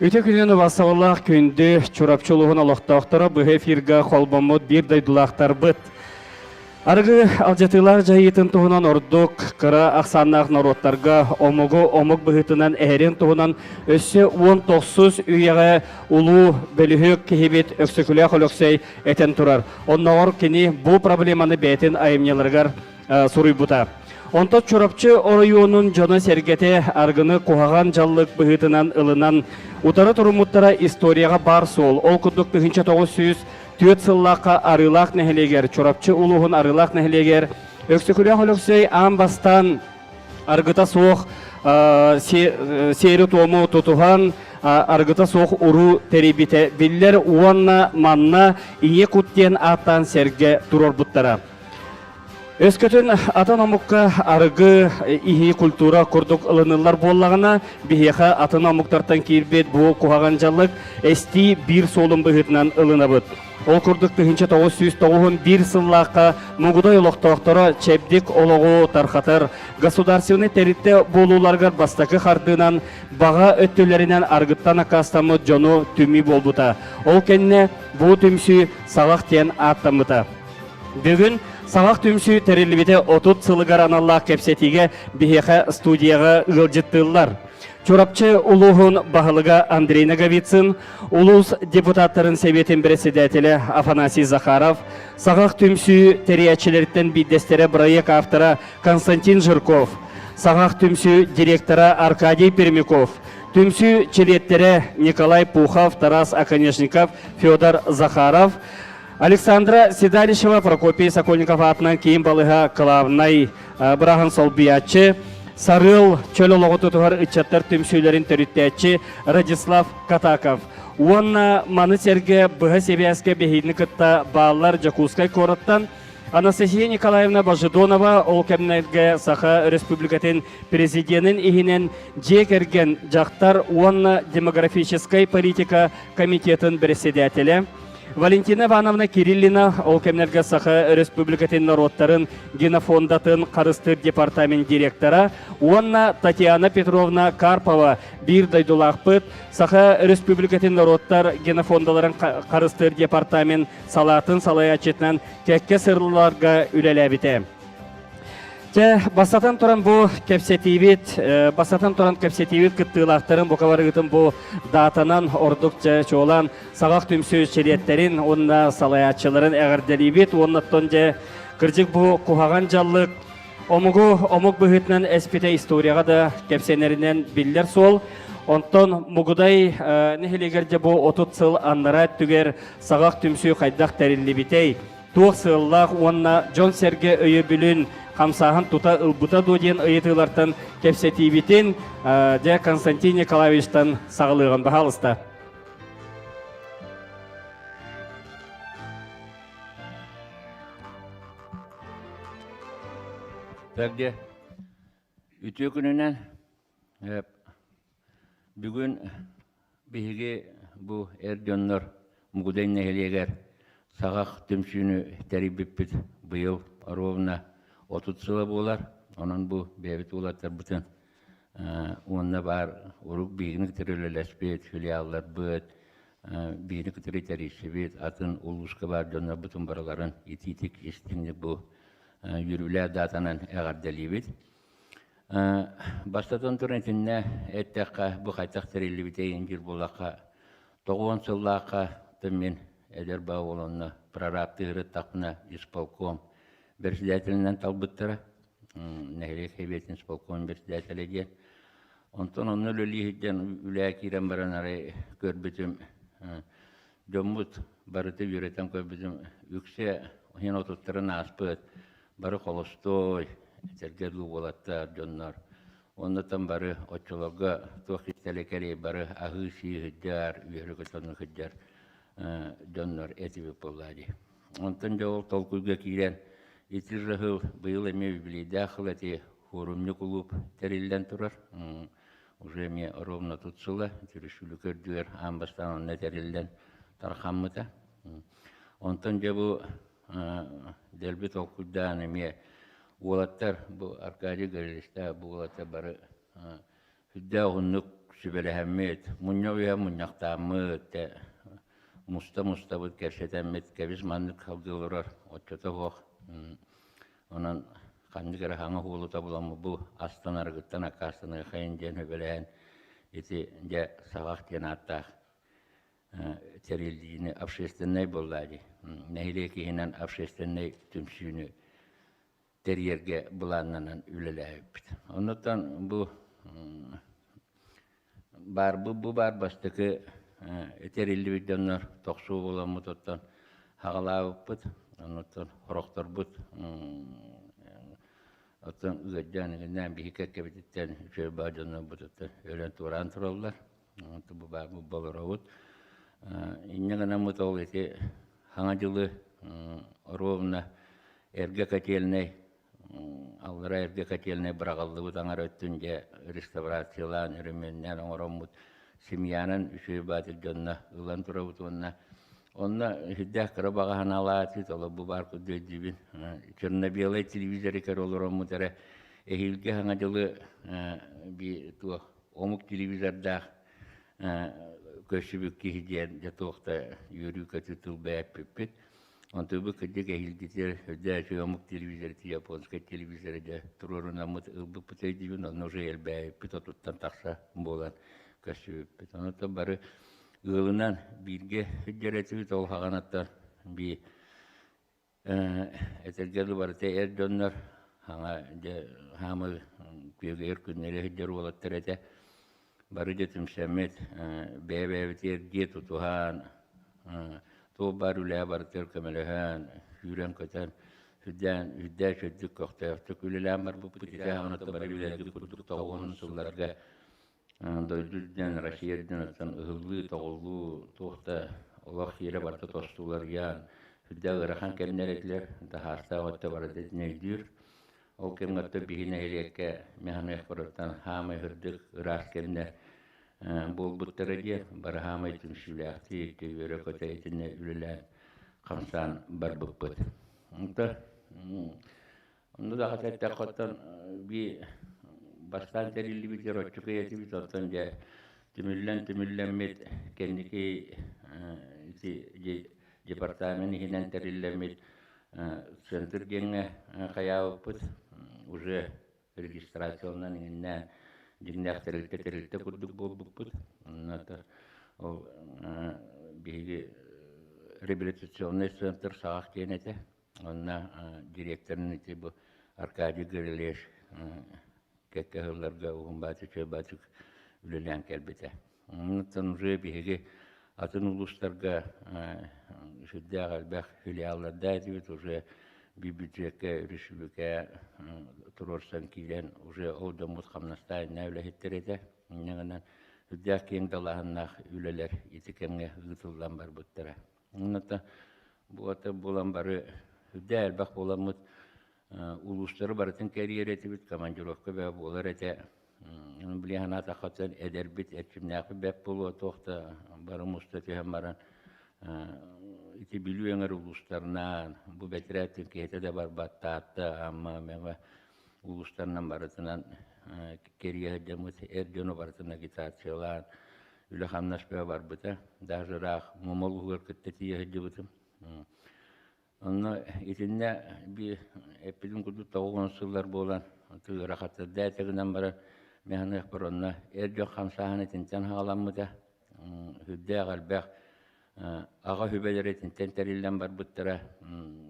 Өте күнен басавалақ күнді чурапчылығын алақтақтыра бұғы эфирға қолбамыд бір дайдылақтар бұд. Арғы алжатылар жайытын тұғынан ордық, қыра ақсаннақ народтарға омық бұғытынан әрен тұғынан өсі 19 үйеға ұлу бөлігі кехебет өксікілі қолықсай әтен тұрар. Оннағыр кені бұл проблеманы бәйтін айымнеларғар сұрый бұта. Онтат чурапчы орайуының жона сергете аргыны қоғаған жаллық бұғытынан ылынан утары тұрымыттара историяға бар сол. Ол күдік 1900 түйет сыллаққа арылақ нәхелегер, чурапчы ұлығын арылақ нәхелегер. Өксікілі қолықсай амбастан аргыта соқ сейрі тому тұтуған аргыта соқ ұру теребіте. Білдер уанна манна ие күттен аттан серге тұрор бұттара. Өскөтін атын омыққа арғы ихи культура күрдік ылынылар боллағына бейеқа атын омықтартан кейірбет бұл қуғаған жалық әсті бір солын бұғытынан ылына бұд. Ол күрдік 1991 сыллаққа мұғыдай олықтақтары чәбдік олығы тарқатыр. Государственный теритте болуларғар бастақы қардынан баға өттілерінен арғыттан ақастамы жону түмі болбыта. Ол кәнне бұл түмсі сағақ тен аттамыта. Бүгін сағақ түмсі тәрелібеті 30 сылығар аналлақ кәпсетіге бейеқа студияға ғылжыттылар. Чурапчы ұлығын бағылыға Андрей Наговицын, ұлыс депутаттарын Советін председателі Афанасий Захаров, сағақ түмсі тәриячілерден бидестері проект автора Константин Жирков, сағақ түмсі директора Аркадий Пермяков, түмсі челеттері Николай Пухов, Тарас Аконечников, Федор Захаров, Александра Седалищева, Прокопий Сокольников атынан кейін балыға қылавынай Брахан Солбиятчы, Сарыл чөлі лоғыты тұғар үтчаттар түмсүйлерін төріттәтчі Радислав Катаков. Уанна маны серге бұғы себияске бейхейдіні күтті балалар Жакускай корыттан Анастасия Николаевна Бажидонова ол кәмінерге Саха Республикатын президентін ихінен жек әрген жақтар уанна демографическай политика комитетін председателі. Валентина Ивановна Кириллина, ол кемнерге Саха Республикатын народтарын генофондатын қарыстыр департамент директора, Уанна Татьяна Петровна Карпова бір дайдулақпыт, Саха Республикатын народтар генофондаларын қарыстыр департамент салатын салаячетінен кәкке сырлыларға үлеләбіте. Басатан тұран бұл кәпсетейбет күттілақтарын бұқаварығытын бұл датанан ордық чоолан сағақ түмсі шериеттерін, онына салаятчыларын әғірделейбет, оннаттон кіржік бұл құғаған жаллық омық бұғытынан әспеті историяға да кәпсенерінен білдер сол. Онтон мұғыдай нехелегерде бұл 30 сыл аннара түгер сағақ түмсі қайдақ тәрілі Туық сыллақ онына Джон Серге өйі бүлін қамсағын тұта ұлбыта доден ұйытылартын кәпсетейбетін Константин Николаевичтан сағылығын бағалыста. Тәгде, үті күнінен бүгін бейге бұл әрденлер мұғыдайын нәхелегер сағақ түмсүйіні тәрібіппіт бұйыл ровна 30 сылы болар, онын бұл бәбіт олаттар бұтын. Онына бар ұруқ бейгіні күтірілі филиаллар бұд, бейгіні күтірі тәрейші бет, атын ұлғышқы бар жонна бұтын бараларын ететік естіңді бұл юрілі датанан әғардалі бет. Бастатын тұрынтінне әттәққа бұл қайтақ тәрелі бетейін жер болаққа 9 сыллаққа түммен әдер бау олонна прорабтығыры тақпына исполком председателінен талбыттыра, нәхелек хебетін исполком председателі де. Онтан оны лөлігіден үлі кирен баран арай көрбітім дөмбіт барыты үйретен көрбітім үксе хен отыттырын аспыт, бары қолыстой, тергерлу болаттар жоннар. Оннатан бары отчылығы тоқиттәлі кәрі бары ағы сүйігіддер, үйері көтінің хүддер жоннар әтібі болады. Онтан жауыл толкүйге кирен Итил жахыл был эме библейда хылати форумне клуб терилден турар. Уже мне ровно тут сыла, решили көрдүер амбастан онна терилден тархаммыта. Онтан жабу делбет окудан эме Уолаттар, бу Аркадий Галилиста, бу улата бары хүддә оннук sübelehemmit, munyo uya munyaqtaamıt, musta bud kerşetemmit, kebiz manlık kalgılırır, otçota hoq. Onun kandigara hanga huluta bulamı bu astan argıttan akasını xayın jen höbelehen iti de sağaq diyen attaq terildiğini общественный bolladı. Nehileki hinen общественный tümsüğünü teriyerge bulanlanan ülelehip. Ondan bu bu bar bastıkı terilli videonlar toqsu bulamı tuttan hağalağıp bud. Ondan horoktor bud. Otan ügedden bir hikak kebititten şöyle bağcanlar bud. Ölen turan turallar. Bu bar bu bolaravut. İnne mut oleti hangacılı rovna erge katelne allara erge katelne bıraqallı bu tangar öttünce restaurasiyalan ürümünden oramut simyanın üçü batıl gönna ulan turavut onna hiddah karabağa hanalati tolu bu barku dödübün Çernobyl'e televizörü kar olur omutere ehilge hangacılı bir tuğ omuk televizörda köşübükki hidiyen jatuqta yürü kötütül bäppit. Onta bu kıcık ehilgiter hödä şu omuk televizörü Japonska televizörü de tururuna mut ılbı pıtaydıyın onu jel bäppit otuttan taqsa bolan köşübükpit. Onta barı ığılınan birge hücceretibit ol haganattar bir etergeli barı te erdönler hamı kuyuga erkünleri hücceri olattır ete barıca tümsemmet bebevtir diye tutuhan to barüleye barıtır kömelehan yüren köten hüdden şöddük köktayaftık ülelem var bu pütüte hamınatı barıbiledik kurduk tavuğunun sularga doydudden raşiyerden öten ıhıllı toğullu toğda Allah yere barıtı tostular yan hüdden ırakan kemler etler daha hasta vatta barıtı neydir o kemgatta bihine heliyekke mehane ekbarıttan hamay hırdık ırak kemler bol buttara diye barhamay tümsülüakti tüyvere köteytine ülülen kamsan barbıppıt. Onu da hatta kottan bir bastan terilli bir röççük eyeti bir tottan diye tümüllenmet kendiki departamenti hinen terillenmet sentır genge kayağıppıt уже registrasyondan innen dinler terilte kurduk bolbukput. Nata o bir rehabilitasyonel center sağak denete. Onna direktörün iti bu Arkadi Gırleş kekkehırlarga uğumbatı çöbatık ülelen kelbete. Ondan bir atın uluslarga şüddâ galbek filiallarda edibit уже bir bütçeke rüşbüke turorsan kilen уже olda mutkamnastay nevle hitterete. Nenen hüddâ keң dalahannaq üleler itikenge gıtıldan bar buttara. Ondan bu ata bulan barı hüddâ elbaq bulamut ulusları barıtın kariyer etibit komandirovka ve bolar ete. Bilihana taqatan ederbit etçimnaqı bep bulu toqta barı mustati hemmaran iti biliyor uluslarından bu betiretin kehte de var battatta ama meva uluslarından barıtından keriye demut erdoğan barıtına gitarçılar üle hamnaşpa var bıta daha rah momol hur kıttetiye hedibutum Onu içinde bir epidim kudu tavuğun sıllar bolan tüy rahatı dağıtığından bara mehane korona erdoğan hamsahanı tinten halam da hüdde galbek ağa hübeleretin tenterillen bar bıttıra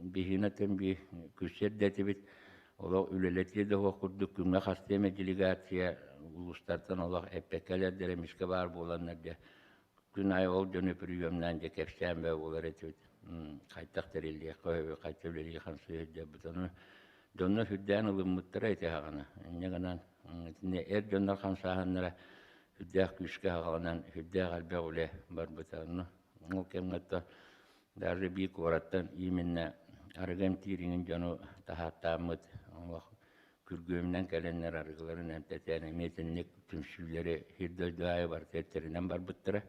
bihinaten bir küsür detibit ola üleletiye de okurduk kümme hasteme delegasiya uluslardan ola eppekeler deremişke var bolanlar da gün ay ol dönüp rüyümden de kerşen ve olar etibit kaytak terilliye koyu kaytevleliye kansı hüdde butonu donlar hüdden ılım mıttıra eti hağına ne kadar er donlar kansahanlara hüdde küske hağınan hüdde galbe ole bar butonu o kemgatta darı bir kurattan iminne aragam tirinin canı tahattamıt Allah kürgümden gelenler arıgıların emtetene metinlik tümsülleri hidde duaya var terterinden bar buttıra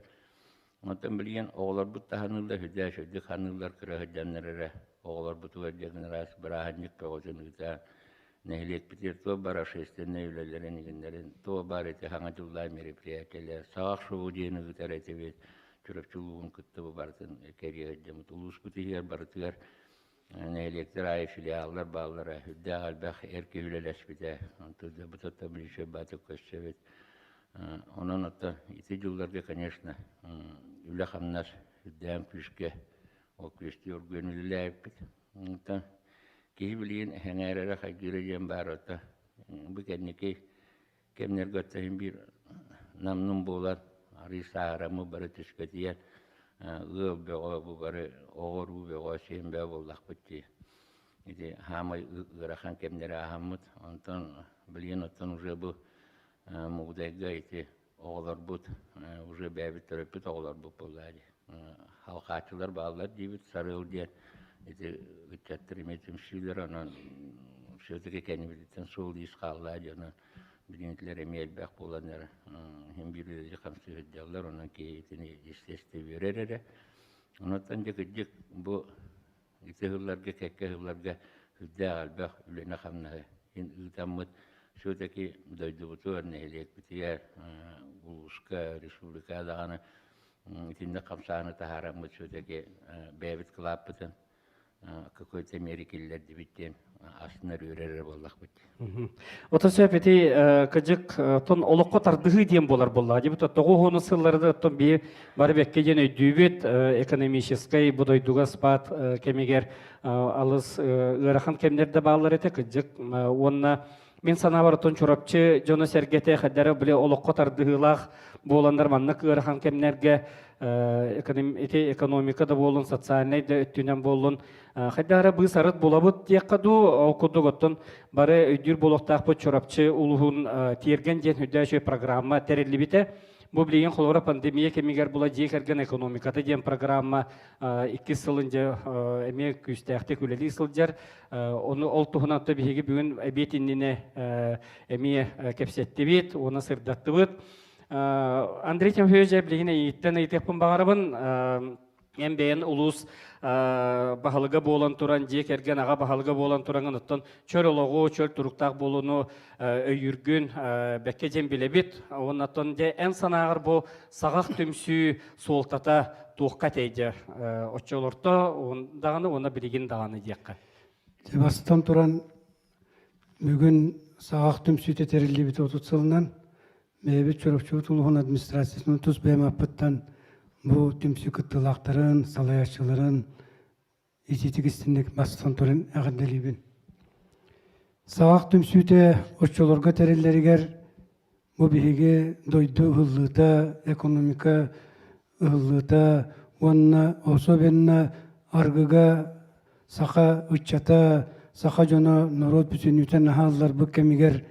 ondan bilyen oğlar but tahanırlar hüdde şöydük hanırlar kıra hüddenlere oğlar butu verdiğin ras bırahanlık pe olsun hüdde Nehlik bitir to barashestin nevlelerin iginlerin to barete hanga jullay meripiyatele sağ şovu diyeni güterete ve çürükçuluğun kıttı bu bartın keriye cemut ulus kutiyer barıtıgar nehlikler ay filiallar bağlara hüdde albaq erke hüleleşbide antüde bu tatta bir şey batı koşçevet onun hatta iti yıllarda конечно üle hamlar hüddem küçke o küçtüyor gönüllüler bit Kihibiliin hengerere hajjireceğim barata. Bu kendiki kemner göttehin bir namnun bolar. Ari sağramı barı tüsketiyen. Iğıl beğo bu barı oğur bu beğo şeyin beğo bollak bitti. İdi hamay ırakan kemnere ahamut. Ondan bilin otan uca bu muğdayga iti oğlar but. Uca beğbit töröpüt oğlar bu bolladi. Halkaçılar bağlar dibit sarıl diyen. İşte ücretleri metimşiler onun sözlük kendimizden sol iskallar yana bilinçler emel bak olanlar hem birileri kamsı hediyeler onun keyfini isteste verir. Ondan çıkacak bu istihlarga kekkehlarga hüdde albak ülene kamna in ültemut şuradaki duyduğu nehliyet bitiyor uluska respublika dağına içinde kamsağını taharamut şuradaki beyvit kılapıtın какой-то Америкиллер дебиттен астына үререр боллақ бит. Ота сөпети кыжык тон олоққа тардығы дем болар болла. Дебит тоғуғыны сылларды тон бе бары бекке жene дүйбет экономической будойдуға спат кемегер алыс ырахан кемдерді бағалар ете кыжык. Онна мен сана бар тон чурапчы жоны сергете хаддары біле олоққа тардығылақ боландар маннық ырахан кемнерге экономикада болын, социальный да өттүнен болын. Хаддары бұл сарыт болабыт дейқаду, оқыды ғыттын бары өйдір болуқтақ бұд чорапчы ұлығын терген ден үдәші программа тәрелі біті. Бұл білеген қолғыра пандемия кемегер бұла дейкерген экономикада ден программа 2 сылынды әме күстәқті көлелі сылдар. Оны ол тұхынатты бейгі бүгін әбет инніне әме кәпсетті бет, оны сырдатты бет. Андрей Тимофеевич білгені еттен айтықпын бағарабын, әмбейін ұлыс бағалыға болан тұран, дек әрген аға бағалыға болан тұраңын ұттан чөр олығы, чөр тұрықтақ болуны өйіргін бәкке жем білебет. Оннаттан де ән санағыр бұл сағақ түмсі солтата туыққа тейді. Отчы олырты, ондағаны, оны білген дағаны дейққа. Себастан тұран бүгін сағақ түмсі тетерілі біті отутсылынан Мебет чорапчылық тұлығын администрациясының тұз бәйім апыттан бұл түмсі күттілақтарын, салаяшыларын, ететік істіндік бастан тұрын әғінделейбін. Сағақ түмсіте ұшчыларға тәрелерігер бұл бейге дойды ұғылыта, экономика ұғылыта, онына особенно арғыға сақа ұтчата, сақа жона народ бүсінютен ағалар бұл кәмігер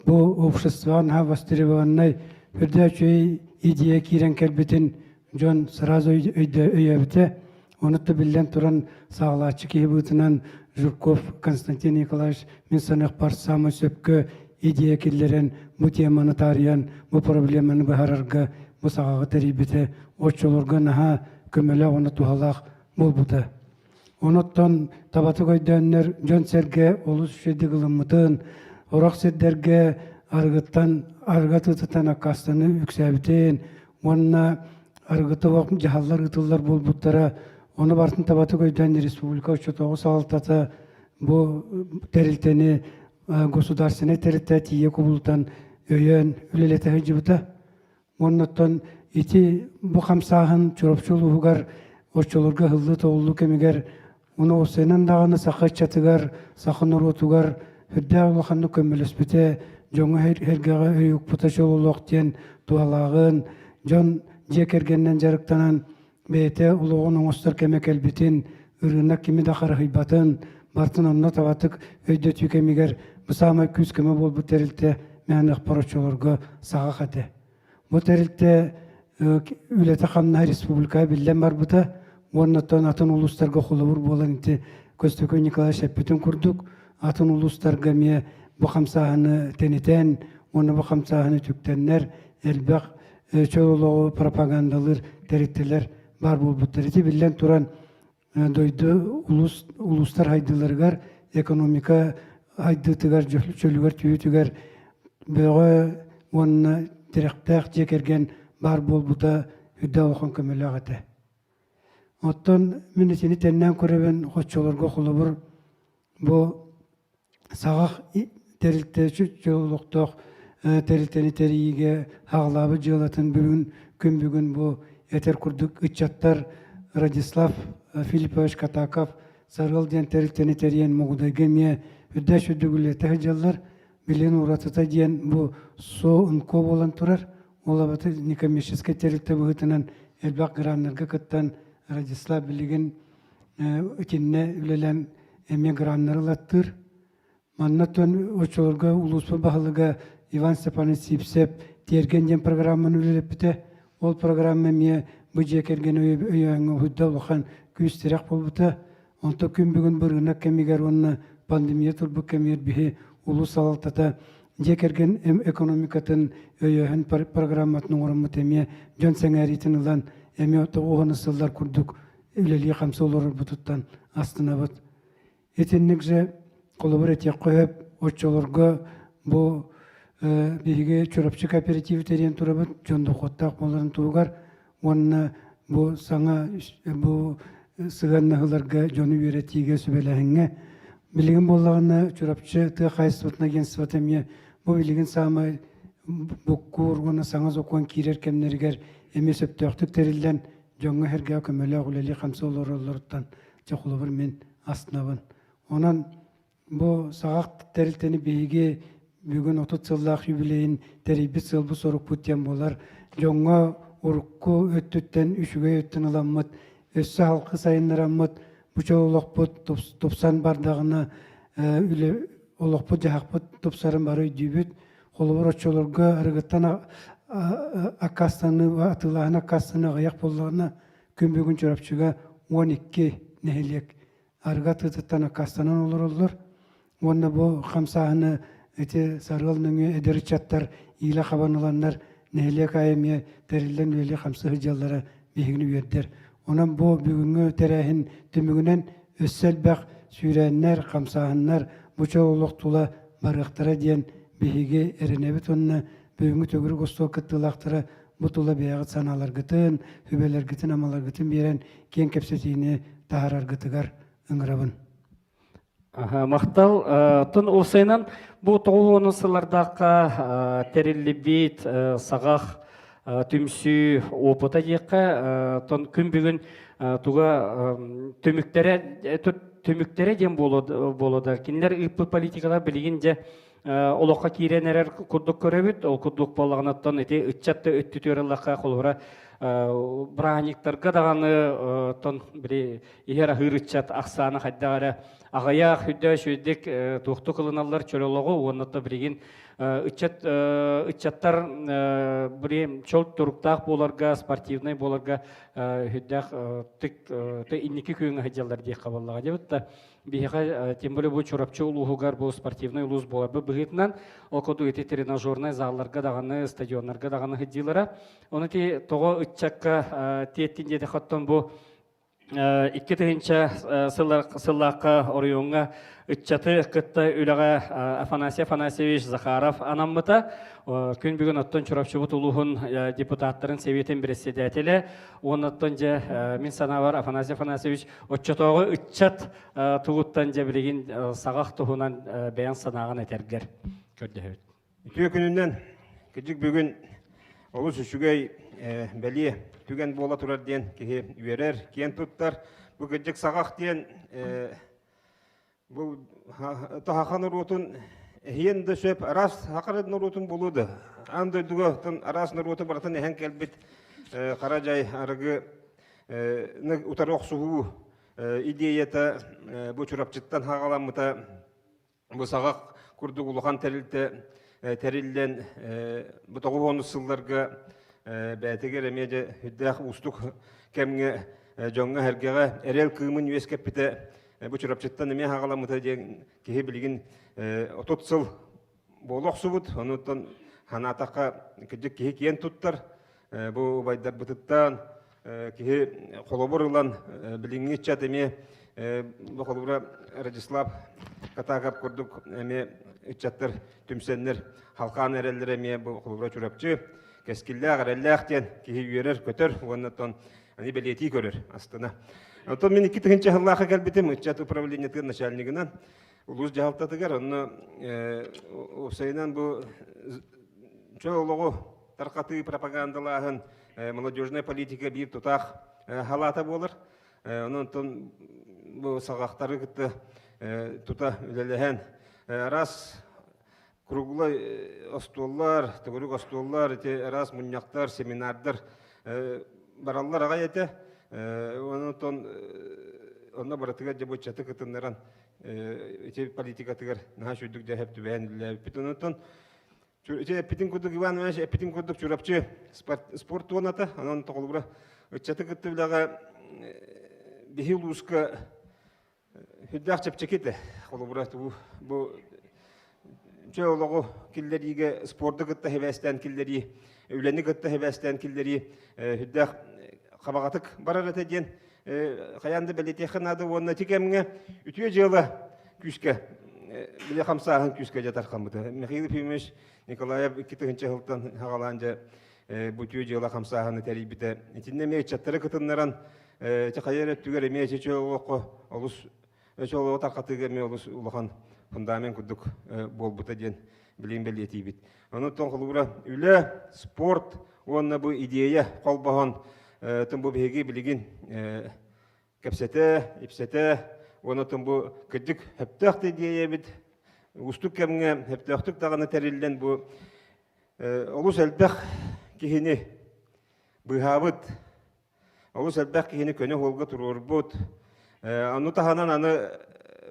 bu обществоан ha востребованный передачей идея кирен келбетин жон сразу өйөбүте онутты билен туран сагалачы кебутунан Журков Константин Николаевич мен санак барсамы сөпкө идея киллерен бу теманы тарыян бу проблеманы бахарарга бу сагага терибите очолорга наха көмөлө оны тухалак болбута оноттон табаты көйдөннөр жон серге олус шеди кылымытын Орақ седдерге арғаты тұтан аққастаны үксәбітен, онына арғыты вақым жағалар ұтылар бол бұттара, оны бартын табаты көйден республика үшетоғы сағалтата бұл тәрілтені государственный тәрілті тие көбілтан өйен үлелеті ғыжыбыта. Оннаттан ити бұл қамсағын чұрапчылы ұғығар, очылырға ғылды тоғылы кемегер, оны осайнан дағаны сақы чатығар, сақын ұротығар, Hüdde olağını kömülüsbüte, jonu hergağa öyük putaşol olaqtiyen dualağın, jon jekergenden jarıktanan bete uluğun oğustar kemek elbitin, ürünak kimi da qarahıybatın, bartın onuna tavatık öyde tükemiger, bısama küs keme bol bu terilte meğanak paroçolorga sağa qate. Bu terilte ülete qamna Respublikaya billen var buta, onunla atın ulustarga xulubur bolan iti Köstököy Nikolay Şeppetin kurduk, Atın uluslarga me bu xamsahını teniten, onu bu xamsahını tüktenler, elbaq çöloloğu propagandalır, terittiler var bu teriti billen turan doydu uluslar haydılargar ekonomika айдытыгар чөлүгөр түйүтүгөр бөгө онна директак жекерген бар болбута үдө охон көмөлөгөтө. Оттон минитини теннен көрөбөн хоччолорго холобур бу сагак терилтечү жолукток терилтени териге хаглабы жылатын бүгүн бу этер курдук ычаттар Радислав Филиппович Катаков сарыл ден терилтени териен мугудайга ме үддәш үдүгүлете жаллар билен уратыта диен бу со унко болан турар. Олабаты некоммерческий терилте быгытынан элбак граннарга кыттан Радислав билеген итинне үлелен эме граннары латтыр. Маннатон очолорга улуспа бахылыга Иван Степанович Сипсеп терген ден программаны үлелеп бите. Ол программа ме бюджекерген өйөңө худда улахан күстерек болбута. Онто күн бүгүн быргына кемигер онна пандемия турбу кемер бихи улус алалтата жекерген экономикатын өйөһөн программатын ораммыт эме жөн сеңәритин ылан эме тоғуғаны сылдар күрдік үлелі қамсолыр бұтыттан астына бұт. Етеннік же қолыбыр етек қойып, отчолырға бұл бейге чөрапчы кооперативі терен тұры бұт, жонды қоттақ боларын туығар, онына бұл саңа бұл сығаннағыларға жоны үйретіге сөбеләңге. Білігін болағына чөрапчы тұға қайсыбытына генсібат әме бұл білігін сағымай бұққы ұрғына саңыз оқуан кейрер кемнергер эме сөптөктүк терилден жоңго херге көмөлө улели камсы олорлорттан жокулубур мен астынабын. Онан бу сагак терилтени бейге бүгүн 30 жылдык юбилейин терибит сылбы сорук путем болар. Жоңго урукку өттүттен үшүгө өттүн ыламмыт, өссө халкы сайыннараммыт, бучолокпут 90 бардагына үле олокпут жахакпут топсарын бары дүйбүт. Холубур очолорго арыгыттан акастаны атылағына акастаны аяқ болағына күн бүгін чөрапчыға 12 нәхелек арыға тұтыттан акастанан олар. Онна бұл қамсағыны әте сарғалының әдері чаттар ийлі қабаныланлар нәхелек айымия тәрілден өлі қамсы ғыжалары бейгіні вердер. Онан бұл бүгінгі тәрәхін түмігінен өссәл бәқ сүйрәннер, қамсағыннар бұча олық тула барықтара дейін бейге әрінәбіт онына бүгінгі төгірі қостол кіттілақтыры бұтыла бейағыт саналар гітін, хүбелер гітін, амалар гітін берен кен кепсетейіне тағарар гітігар үңірабын. Мақтал, тұн осайнан бұл 90 сылардаққа тәрелі бейт, сағақ, түмсі опыта дейққа, тұн күн бүгін туға төміктері ден болады. Кенлер үпі политикалар білігінде олыққа кейрен әрер күрдік көребіт, ол күрдік болағынаттан әте үтчатты өтті төрелаққа қолғыра бұрағаниктарға дағаны егер ғыр үтчат ақсаны қайдағары ағаяқ хүдді шөйдік тұқты қылыналар чөлолығы, онытты біреген үтчаттар бірем чол тұрықтақ боларға, спортивный боларға хүддәқ иннекі күйіңі ғадялар дей қабалыға дебітті. Бейға тем более бұл чорапчы ұлығығар бұл спортивный ұлыз болар. Бұл бұғытынан оқыды өте тренажерный залларға дағаны, стадионларға дағаны ғыддилары. Оны те тоғы үтчаққа теттен деді қаттан бұл 2-тігінші сыллаққа орионға үтчаты қытты үліға Афанасий Афанасьевич Захаров анаммыта. Күн бүгін оттон чорапчы бұт ұлығын депутаттарын севетін бірестедәтелі. Оныттон же мен санавар Афанасий Афанасьевич отчатоғы үтчат тұғыттан же білеген сағақ тұғынан бәян санағын әтергер. Көрді. Үтіе күнінен күдік бүгін олыс үшігей бәлі түген бола тұрар ден кеге үйерер, кен тұттар. Бұл күдік сағақ ден бұл тағақан ұрутын енді сөп арас хақырыдың ұрутын болуды. Андай дүгі арас ұрутын баратын әйін кәлбет қара жай арығы ұтар оқсуғу идеята бұл чұрапчыттан хағаламыта бұл сағақ күрді ұлыған тәрілден бұтағы оны сылларға бәтігер әмеді үддәқ ұстық кәмге жоңға әргеға әрел күйімін өскеп біті бұл чұрапчыттан әме хағаламыта деген кеге білген 30 сыл болуқ сұбыд, онуттан ханатаққа күдік кеге кен тұттар, бұл байдар бұтыттан кеге қолыбыр ұлан біліңе чат әме бұл қолыбыра Радислав катагап курдук эме ычаттар түмсеннер халкан эреллер эме бу кулура чурапчы кескилләг эрелләхтен киһи үйерер көтөр оннотон ани белети көрөр астына. Отон мен 2-нче хыллаха келбитим ычат управление начальнигинен улус жалтатыгар онно усайнан бу чоолого таркаты пропагандалаһын молодежная политика бир тутах халата болар. Онтон бу сагактары кытты тута үлелеһен раз круглый остоллар, төгөрүк остоллар, раз муньяктар, семинардар бараллар агайete. Онтон онна баратыга жабочаты кытыннаран политика тыгар наха шүйдүк жахеп түбәнләр. Питонтон Эпитин кудук Иванович, эпитин кудук чурапчы спорт туаната, анан тоголбура ычаты кыттыбылага бихилуска хүддак чепчекете холбура бу чоологу киллериге спорты кытта хевестен киллери, үлени кытта хевестен киллери хүддак кабагатык барар этеден каянды белетехнады онна тикемге үтүө жылы күскө биле хамсаһын күскө жатар камыты. Михаил Ефимович Николаев 2-нче хылтан хагаланжа бу үтүө жылы хамсаһын терибите. Итинне мечаттары кытыннаран чакайыр түгөр эмече чоого олус чоого такатыга ме олус улахан фундамент кудук болбута ден билим белетибит. Онотон кылыбыра үле спорт онна бу идея колбаган тым бу беги билигин кепсете, ипсете, онотон бу кыдык хептахты идея бит. Устук кемге хептахтык тагына терилден бу олус элбэх кихини быхабыт. Олус элбэх кихини көнө холга турурбут. Аны таханан аны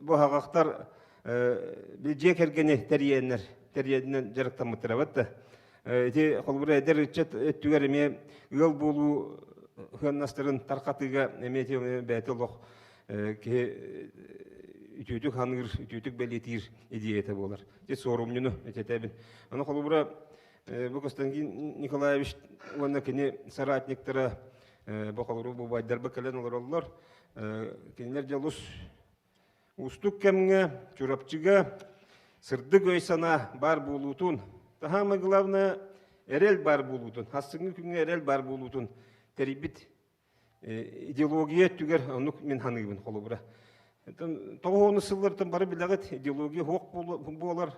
бу хагактар бил кергени терьеннен жарыктамытырабытта. Эти холбура эдер ичет түгөр эме ыл болуу ханнастырын таркатыга эмети бетелох ке үтүтүк хангыр үтүтүк белетир идеята болар. Же сорумнуну этетебин. Аны холбура бу Константин Николаевич онна кене соратниктары бу холбуру бу байдар бекелен олар кенелер жалус устук кемге чурапчыга сырдык өйсана бар болутун. Тахамы главное эрел бар болутун. Хасыңы күнгө эрел бар болутун. Терибит идеология түгер онук мен ханыгын холубура. Тоғоны сыллартын бары билагыт идеология хок болар.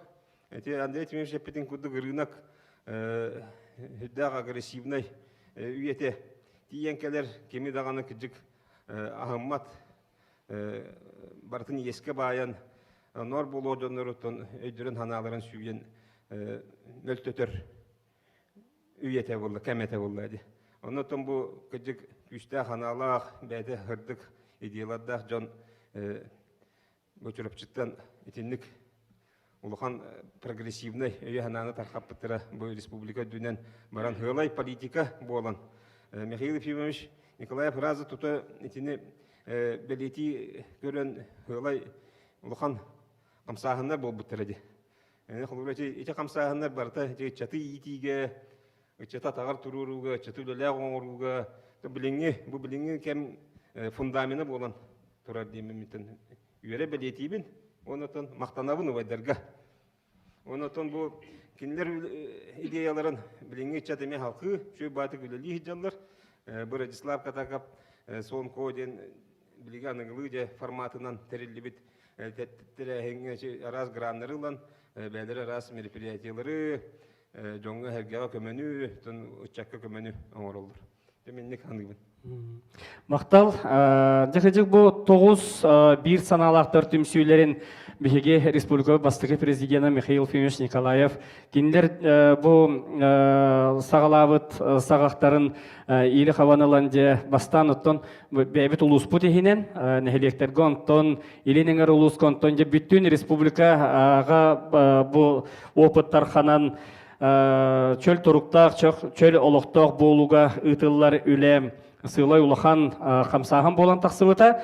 Андей Тимеш эпитин кудук рынок хүддак агрессивный үйете тиенкелер кеми даганы кыжык ахыммат бартын еске баян нор болодонорутун өйдүрүн ханаларын сүйген нөлтөтөр үйете болду, кемете болду. Онотон бу кыжык күстэ ханалах бәді хырдык идеялардах жон бөчүрөпчүттан итинник улахан прогрессивный өйе хананы тарқаппытыра бу республика дүнен баран хылай политика болан. Михаил Ефимович Николаев разы тута итини белети көрөн хылай улахан камсаһыннар болбуттырады. Ити камсаһыннар барта чаты итиге, чата тагар туруруга, чаты лөлө оңоруга, бу билинги кем фундамені болан турар демемитен. Үйере белетибин, онотон мактанабын байдарга. Онотон бу кинлер идеяларын билинги чатыме халкы шөй баты күлөли хиджаллар. Бородислав Катакап сон коден билиганыңлы же форматынан терилибит. Раз граннарылан, бәлері раз мероприятиялары, жоңғы әргеға көмені, ұчаққа көмені оңырылыр. Деменнік ханығын. Мақтал, жекежек бұл 9-1 саналақтар түмсүйлерін бігеге республика бастығы президенті Михаил Ефимович Николаев кендер бұл сағалабыт сағақтарын илі хаваныланде бастан ұттын бәбіт ұлыс бұт ехінен нәхелектергі онтын илініңер ұлыс контон де бүттін республикаға бұл опыттар қанан чөл тұруқтақ, чөл олықтақ болуға ұтылар үлем сылай улахан қамсаған болан тақсыбыта.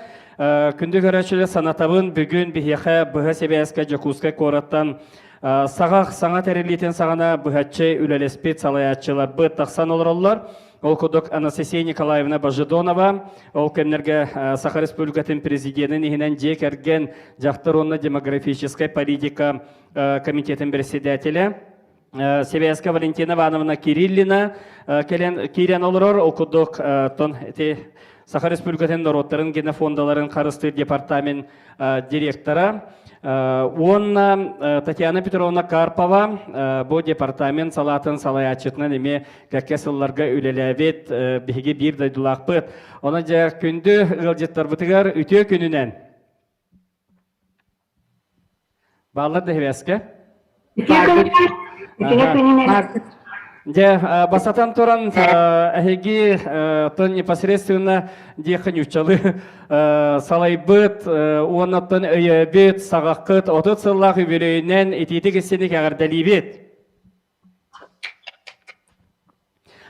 Күнді көрәчілі санатабын бүгін бігеқі бұғы себеясқа жакуска кораттан саңа тәрелейтен сағана бұғатчы үлелеспет салаятчылар бұд тақсан олар олар. ол кодок Анастасия Николаевна Бажедонова, ол кеннерге Саха Республикатын президентін ихінен жек әрген жақтыруына демографическая политика комитетин председателя. Себеска Валентина Ивановна Кириллина, Кирян Олорор, ол кодок Саха Республикатын народтарын генофондаларын қарысты департамент директора. Татьяна Петровна Карпова, бұл департамент салатын салаячытынан еме кәкесылларға үлеләбет бігі бір дайдылақ бұд. Оны жа күнді ғылжеттар бұтығар үте күнінен. Балар да хевеске? Басатан туран әхеги тон непосредственно дехань учалы салайбыт, уанаттан өйебет, сағақыт, отыт сыллақ үбелейінен ететі кесені кәғардәлі бет.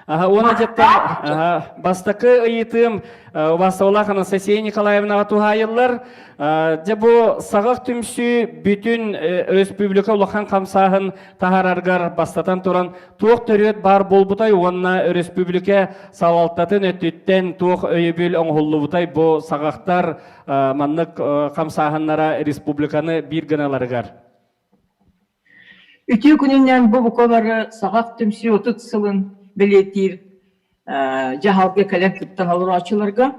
Оны жеттен бастақы ұйытым Басаулақ Анастасия Николаевна Тухайылар, бұл сағақ түмсі бүтін республика ұлақан қамсағын тағарарғар бастатан тұран туық түрет бар бол бұтай, онына республика салалтатын өттіттен туық өйебіл оңғылы бұтай бұл сағақтар маннық қамсағынлара республиканы бір гыналарығар. Үті күнінен бұл бұқалары сағақ түмсі отыт сылын білетір жағалға кәлем күттен алыр açыларға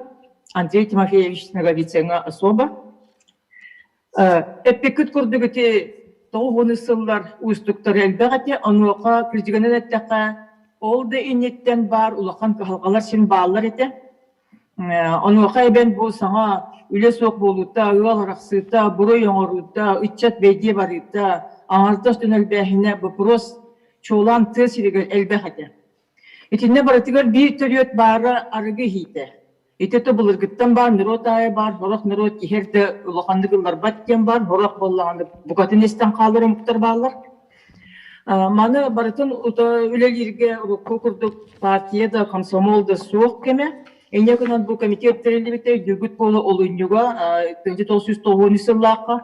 Андрей Тимофеевич Наговиценға особа. Әппекіт күрдігіте тоғыны сыллар ұстықтар әлбәғате, ануақа кірдігінен әттәқа олды инеттен бар ұлақан қалғалар сен бағалар еті. Ануақа әбен бұл саңа үлі соқ болуыта, ұғал рақсыта, бұры оңыруыта, үтчат бәйде барыта, аңардас дүнәлбәхіне бұпырос чолан тыз сирегер әлбәғате. Итинне баратыгар bir төрөт бары арыгы хите. Итете булыргыттан бар, народ айы бар, хорох народ кихерде улаханды кыллар баттен бар, хорох боллағанды бұқатын естен қалыры мұқтар балар. Маны баратын үлелерге күрдік партияда, комсомолда соқ кеме. Эне күнан бұл комитеттерінде бітті, дүгіт болы олуынюға, 1990 сыллаққа,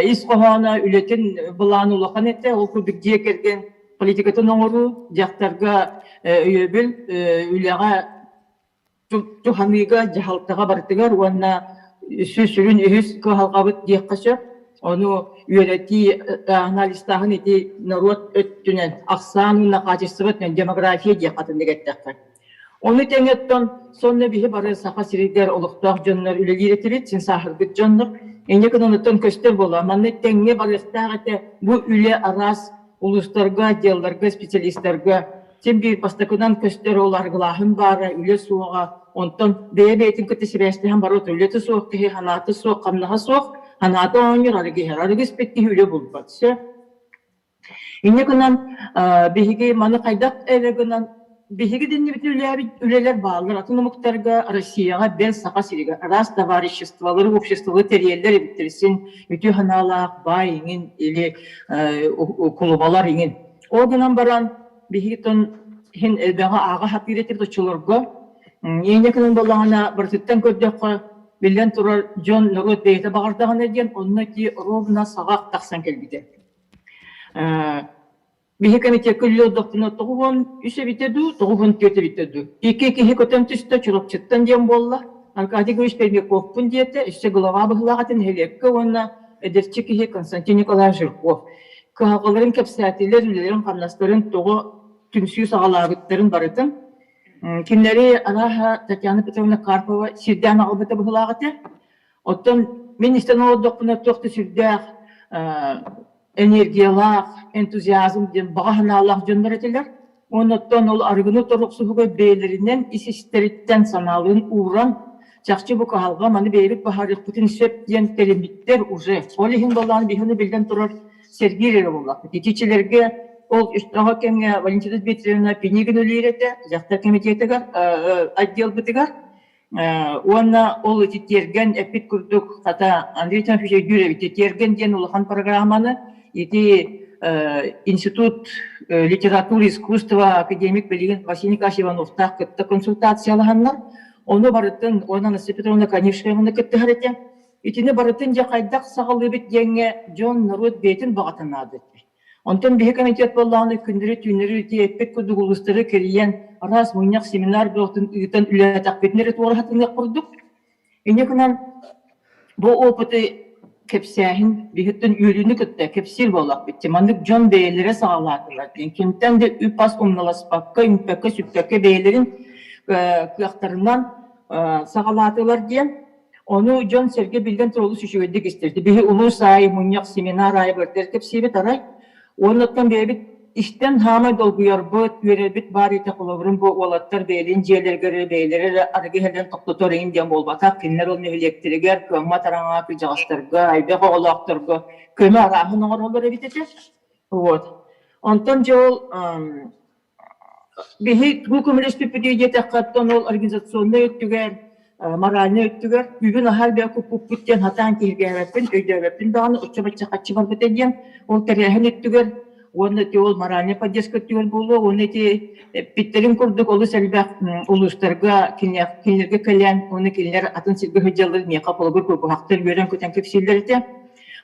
ис қоғана үлетін бұланы улахан етті, ол күрдік декерген политикатын оңыру, жақтарға өйебіл, үліға тухамига жахалтыға бартыгар, онна сөз-сүрін үйіз көғалғабыт дейққашы, оны үйелеті аналистағын еті народ өттінен, ақсанына қачыстығыт демография дейқатын дегеттіқті. Оны тәңеттен сонны бігі бары сақа сирегдер олықтақ жонлар үлелер етірет, сен сахыргыт жонлар, енекін оныттан көстер бола. Манны тәңе барықтағыты бұл үле арас улустарға, делларға, специалисттарға, сен бір бастакынан көстер оларғылағын бары, үле суға, онтан бәйбәйтін күтті себәстіған бары өті үлеті соқ, кеге ханаты соқ, қамнаға соқ, ханаты оңыр, арығы спетті үле болып батысы. Енекінен бейге маны қайдақ әлігінен беги денне бит үлелер баалар атын муктарга Россияга бен сака сирига раз товариществолар обществолар терьелер биттерсин үтү ханалак байыңын или клубалар иңин огынан баран бигитон хин элбега ага хапиретир дочулорго энекенин балаңана биртиттен көдөккө билен турар жон народ бейте багардаган эден оннати ровно сагак таксан келбиде Биһи комитет күлле доктуна тогон үсө битеду, тогон төтө битеду. Эки кихи көтөн түстө чурупчыттан дем болла. Аркадий Григорьевич Пермяков диете, иште голова быглагатын хелекке онна эдерчи кихи Константин Николаевич Жирков. Кагаларын кепсәтилер, үлелерин камнастарын того түнсү сагаларыттарын барытын. Кинлери анаха Татьяна Петровна Карпова сирдән албыта быглагаты. Оттон мен истен ол доктуна токты сирдәк энергиялах, энтузиазм ден бағаналах жөндөр етелер. Оныттан ол аргыны торықсуға бейлерінен исестеріттен саналын уран жақчы бұқа халға маны бейбіт бағарық бүтін сөп ден телемиттер уже. Ол ехін болағын бейхіні білген тұрар сергейлері болақ. Детичелерге ол үштіға кемге Валентина Дмитриевна пенегін өлейреті, жақтар комитетігер, отдел бітігер. Онна ол еттерген әппет күрдік қата Андрей Тимофеевич Юрьевич еттерген ден олған программаны Эти институт литературы, искусства, академик Белигин Василий Николаевич Иванов так это консультациялаганнар. Оны барытын, онан Анастасия Петровна Каневскаяны кеттигарете. Итине барытын же кайдак сагалыбыт деңе жон народ бетин багатанады. Онтон биһи комитет боллааны күндүрү түйнөрү тиэппет кудугулустары кириен арас муньяк семинар болтун ыытан үлээтакпетнери туорахатынгак курдук. Эне кынан бу опыты кепсәһин биһиттен үйрүнү кытта кепсил боллак битти. Мандык жон бэйэлере сагалаатылар. Кемтен де үпас умналаспакка, үмпекке, сүппекке бэйэлерин кыяктарынан сагалаатылар диен. Onu John Serge bilden troğlu süşüveddik isterdi. Bihi ulu sahi munyak seminar ayı börter kepsiye taray. Ondan beri işten hamay dolguyor bu üyerebit bari takılırım bu olatlar beylin ciğerler göre beyleri argı heden toplutor indiyan bol batak kinler ol nehlektiriger kömma tarana kıcağıstırga aybe oğlaktırga kömma arahın oğulları bitecek. Вот. Ondan jol bihi bu komünist püdüye takattan ol organizasyonda öttüger maralını öttüger. Bugün ahal bir kupuk bütçen hatan kilgeretin, ödevepin dağını uçabatça kaçıvar bütediyen. Ol terehen öttüger. Onu te ol maralını padiyas köttüger bulu. Onu te bitlerin kurduk. Olu selbek uluslarga kinlerge kelen. Onu kinler atın silge hücceleri niye kapalı kurgu haktır gören köten kepsilleri de.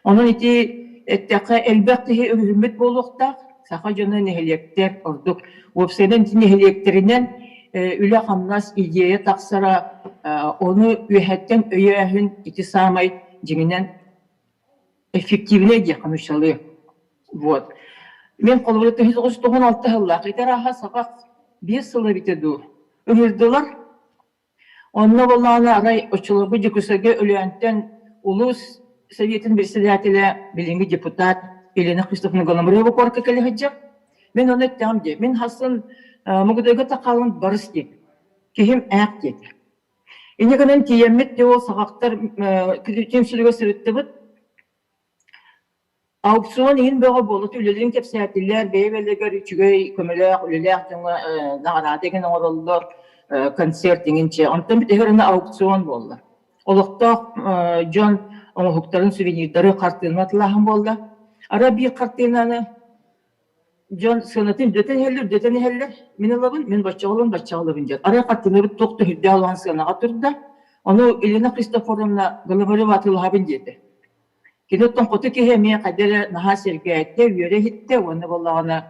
Onun iti etteka elbette ürümmet bolukta. Saha canı neheliyekler orduk. Websayden neheliyekterinden üle hamnas ilgiye taksara onu üyetten öyehün iti samay ciminen efektivine diye konuşalıyor. Вот. Men kolumda 1996 yıllar itaraha sabah bir sıla bitedi. Ömürdılar. Onunla vallahi aray açılıbı dikusage ölüyenten ulus Sovyet'in birisiyle bilingi deputat Elena Kristofna Golomarova korka kele hacak. Men onu ettim diye. Men hasan Mugudaga takalın barış diye. Kihim ayak diye. İne kadar tiyemet de o sağaktar temsilciye sırıttı bud. Auksion in böyle bolut ülelerin kepsiyatiller beyveller üçüge kömeler üleler tanga naradegen orallar konsertingince. Ondan bir tehrine auksion bollar. Olukta John ama huktarın suvenirleri kartlarına atılan boldu. Ara bir kartlarına John sanatın döten heller. Min alabın, min başçağılabın. Ara kartlarını toktu hüdde alan sana atırdı. Onu Elena Kristoforovna Golomarova atılhabın dedi. Kinotton kotu ki hemiye kadere naha sergiyette, yöre hitte, onu vallahi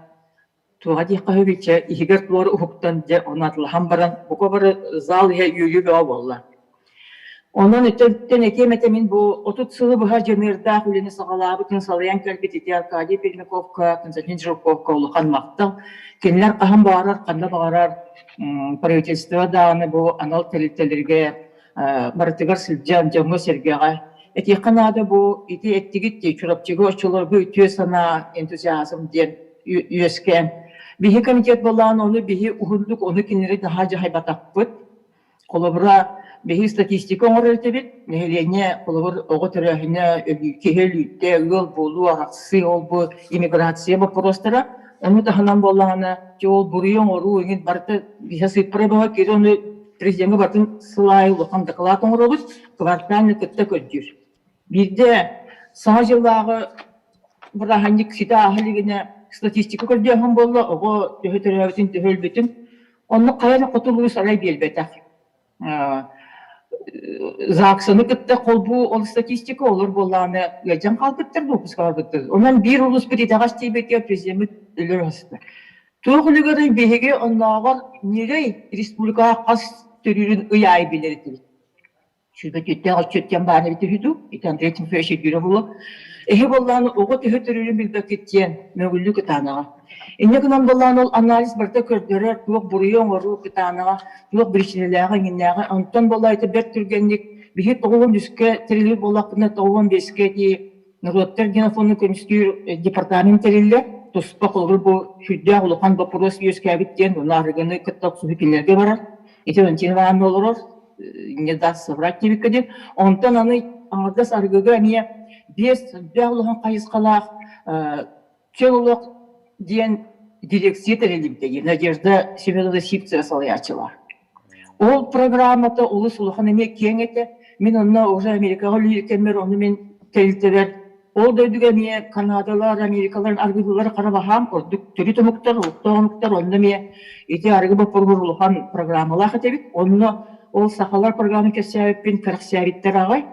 tuğa diye kahveçe, ihiger tuğru huktan de onu atılhan baran, bu kadar zal he yürü be vallahi. Onun öteden ekemetemin bu 30 sılı bu harcanırda hulini sağala bütün salayan kalbet iti Arkadiy Pelnikovka, Konstantin Zhirkovka ulukan makta. Kendiler kaham bağırar, kanda bağırar, правительство dağını bu anal telitelerge, maratigar silcan, camı sergiye. Eti kanada bu iti ettigit diye çorapçıgı açılır bu ütüye sana entüziyazm diyen üyesken. Bihi komitet bolan onu bihi uhunduk onu kinleri daha cahay batakpıt. Kolabra bihi statistika onar tebit. Nehelene kolabra oğu terahine kehel ütte yol bolu araksı ol bu imigrasiya bu prostara. Onu da hanan bolana yol buruyon oru ingin barta biha sıpre bağa kiri onu президенті бартын сылай ұлыған доклад оңырылып, квартальны күтті көттір. Бірде саңа жылдағы біраханник сита ахылығына статистика көрдеғын болды, оғы төхі түрәбетін төхілбетін. Оны қайыры құтылығы сарай белбетақ. Зақсыны күтті қолбу ол статистика олар болағаны елжен қалбеттір, допыс қалбеттір. Онан бір ұлыс бір етағаш дейбетер президент үлір асты. Тоғылығырын бейге онлағар нерей республикаға қас түрірін ұяй білерді. Şurada açıkken bana bir tühüdü, itan retim feşe göre bulu. Ehe bollanı oğu tühü türürün bir dakikten mögüllü kıtanağa. İnne kınan bollanı ol analiz barda kördürer, tuğuk buruyon oru kıtanağa, tuğuk birişinelere ginnağa. Ondan bollaydı bir türgenlik, bir toğun düzke terilir bollakına toğun beske diye Narodlar Genofonu Konstitü Departament terilir. Tospak olur bu hüdde ulukan bapuros yüzkabitten, onarıgını kıttak suhikinlerge varar. İti önceni varanlı olur. Не даст соврать тебе кадет. Онтан аны аңырдас аргыга не бес бәғлыған қайысқалақ келулық ден дирекция тәрелімдегі Надежда Семеновна Сипцева салаячыла. Ол программата улыс улыған еме кең еті. Мен онына уже Америкаға лүйекенмер, оны мен тәлітелер. Ол дөйдігі ме Канадалар, Америкаларын аргыдылары қарабағам, түрі түміктер, ұлттағымықтар, онына ме еті арғы бапырғыр улыған программалақ етебік. Онына ол сақалар программы кәсәбіппен кірік сәбіттер ағай.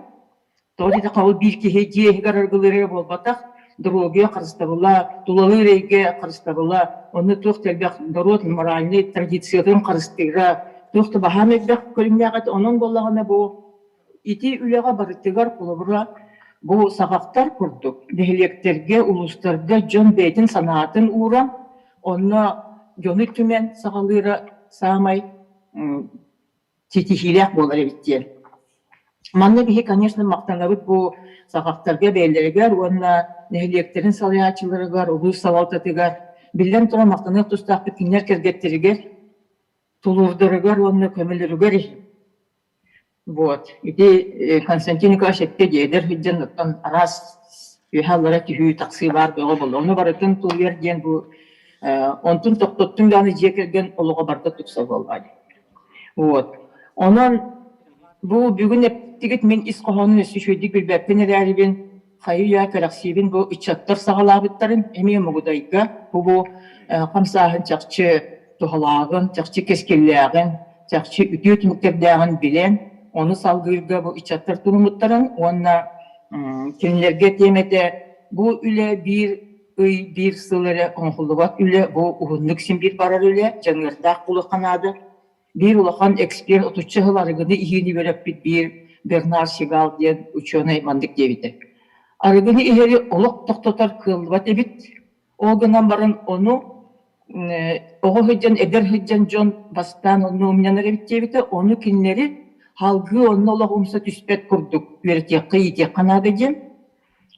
Тоғыда қауыл бір кеге дейгер арғылары бол батақ. дороге карыстабыла, тулалы рейге карыстабыла, оны тух телбек народ моральный традицияларын карыстыра, тухты бахамекбек көрүнмәгәт онун боллагына бу ити үлеге барыттыгар кулыбыра бу сагактар курдук. Дехлектерге, улустарга жон бейтин санаатын ура, онна жоны түмен сагалыра самай титихилек болар эбиттен. Манна бихи, конечно, мактанабыт бу сагактарга бейлергер, онна нехлектерин салыячыларыгар, улус салалтатыгар, билен тура мактанып тустакты кинер кергеттеригер, тулурдырыгар, онна көмөлөрүгөр. Вот. Иди Константин Николаевич этте дейдер хиджен оттан арас үйхаллара түйүү таксыйлар бöҕө болду. Ону барытын тулер ден бу онтун токтоттун даны жекерген олуга барда тукса болбайды. Вот. Онан бу бүгүн эптигит мен ис кохонун өсү шөйдик билбеппен эрәрибин хайыя караксибин бу ичаттар сагалабыттарын эме мугудайга бу камсаахын чакчы тухалагын, чакчы кескеллягын, чакчы үтү түмүктердагын билен onu salgıyla bu içatlar durumutların onunla kendilerine temete bu üle bir sılları onhulluvat üle bu uhunluk sin bir barar üle canırdak bulu kanadı bir ulakan ekspert otuşçahıları gıdı ihini verip bir Bernard Segal diyen uçuğuna mandık devide. Arıgını iheri oluk toktotar kılvat ebit o gınan barın onu oğu hıccan eder hıccan John bastan onu umyanır ebit devide onu kinleri halgı onunla olağımsa tüspet kurduk. Vertiyakı iti kanadı jen.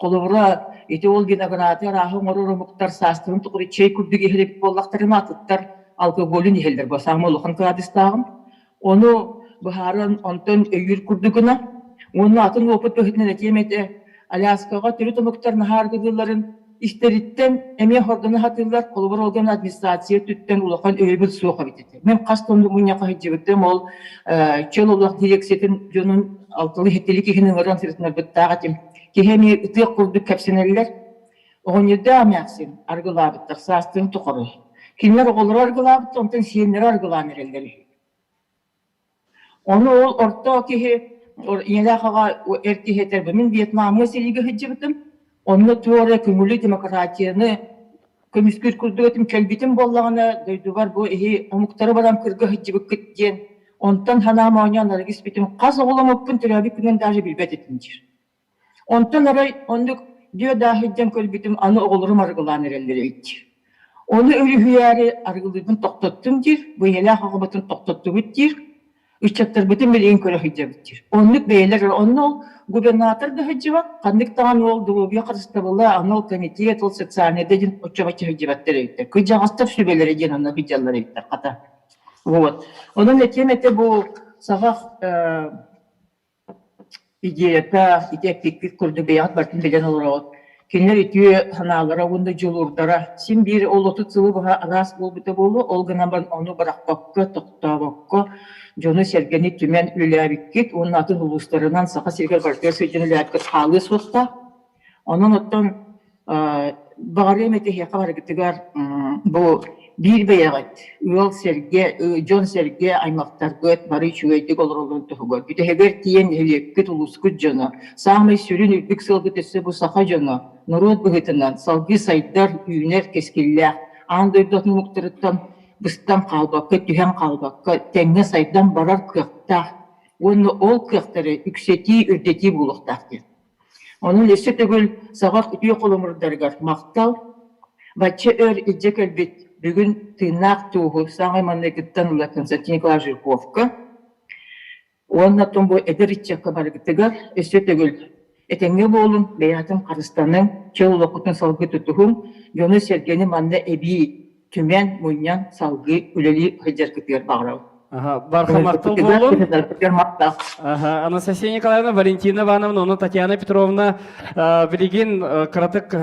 Kolubura iti ol vinagratı rahım oruru muhtar sastırın tuquri çey kurduk ehlebit bollaktarına atıttar alkoholün eheldir. Basağım olukun kıradistağım. Onu buharın ondan öyür kurduguna. Onun atın oput böhütüne ekemeti Alaskaga türütü muhtar nahar gıdılların İsteritten emeğe hordunu hatırlar, kolubur olgan administrasiya tütten ulakan öybül soğuk biteti. Men kastondu munyaka hicibittim ol, çöl olak direksiyetin jonun altılı hettelik ihinin varan sırtına bittağatım. Ki hemi ıtıq kurduk kapsineller, oğun yedde amyaksin, argılabıttır, sastığın tuqarı. Kimler oğulur argılabıttır, ondan siyenleri argılanır elleri. Onu ol orta ki, yenilakağa erki heter, ben Vietnam'a seligi hicibittim. Onu tuğra kümülü demokratiyаны kömüskür kurduğum kelbitim bollağına duyduvar bu ehi omuktarı baram kırgı hıcıbık gitken ondan hanama oynayanları gispitim qaz oğlam öppün türabi künen dahi bilbet etindir. Ondan aray onduk diyor dahilden kelbitim anı oğulurum argılanır elleri ettir. Onu ölü hüyari argılığın toktottumdir, bu yela hağıbatın toktottumdir. Üççatlar bütün bileğin köre hıcıbıktır. Onluk beyler onu gubernatör da hıcıbak, kandıktan oldu, bir karıstabıla anıl komiteye tol sosyalne dedin uçabacı hıcıbatları ettir. Kıca hastaf şübeleri edin onunla hıcalları ettir. Вот. Onun etemete bu sabah ideyata, ideyapiklik kurdu beyat bartın bilen olur. Kinler itiyor hanalara, onda julurdara. Sin bir olotu sıvı baha aras bol bita bolu, olgana ban onu bırakbakka, toktavakka, Jonu sergeni tümen ülüyabikket, onun atın uluslarından sağa serger partiya söyleyeceğini ülüyabikket halı soğukta. Onun ottan bağırı emete heka var gittigar bu bir beyagat, yol serge, Jon serge aymaktar göt, barı çüveydik olur olduğunu tuğugar. Güte heber tiyen heliyekket uluskut jonu, sağmay sürün ülbük sılgıt etse bu sağa jonu, nurut bıhıtından, salgı saydar, üner keskiller, andırdatın muhtarıttan, Bıstan kalbakka, tühen kalbakka, tenge saydan barar kıqta. Onu ol kıqtары yükseti, ürdeti buluqtaqtır. Onun lesi tügül sağaq ütüye kolumurdargar maqtal. Vatça ör idcek elbet bugün tığnaq tuğu sağay manekittan ula Konstantin Nikolaevich Zhirkovka. Onun ton bu eder itçekka bargıtıgar, lesi tügül etenge bolun, beyatın Kırıstanın, çıl lokutun salgı tutuhum, Jonu sergeni manna ebi tümen munyan salgı üleli hıcar kıtır bağırау. Бархамақтыл болын. Анастасия Николаевна, Валентина Ивановна, оны Татьяна Петровна білеген қыратық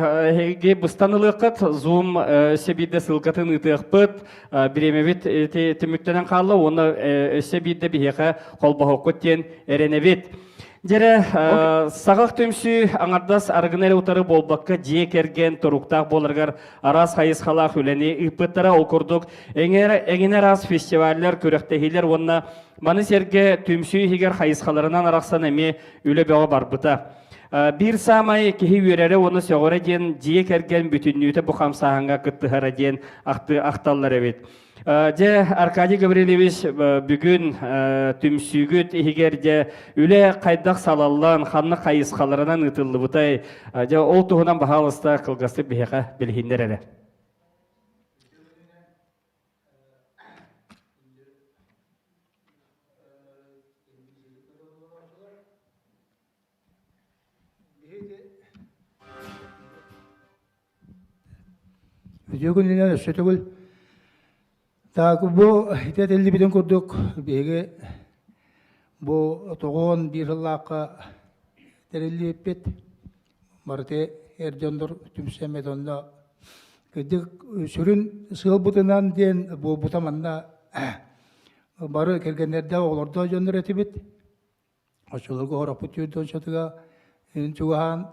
бұстанылықыт, зум сөбейді сылқатын ұтықпыт, біремевет түміктенен қалы, оны сөбейді бейеқі қолбағы көттен әреневет. Дере сағақ төмсі аңардас арғынелі ұтары болбаққа жек ерген тұруқтақ болырғар арас қайыз қалақ үләне ұпыттара оқырдық. Әңінер аз фестивалер, көріқтегілер онына маны серге төмсі егер қайыз қаларынан арақсан әме үлі бәуі бар бұта. Bir самай кихи үйрәре оны соғыра ден жие кәрген бүтіннүйті бұ қамсағанға күттіғара ден ақталлар әбет. Же Аркадий Гаврилевич бүгін түмсүйгіт егерде үлі қайдақ салалан ханны қайыз қаларынан ұтылы бұтай же ол тұғынан бағалыста қылғасы бейеға білгендер әрі. Ödüğünün üstütügül. Tağı bu hitetelli biden kurduk. Bege bu toğun bir yıllaka terelli epet. Marte erjondur tümsemet onda. Kedik sürün sığıl butunan diyen bu butamanda barı kergenlerde oğlarda jondur etibit. Açılırga horap butuydu çatıga çuğahan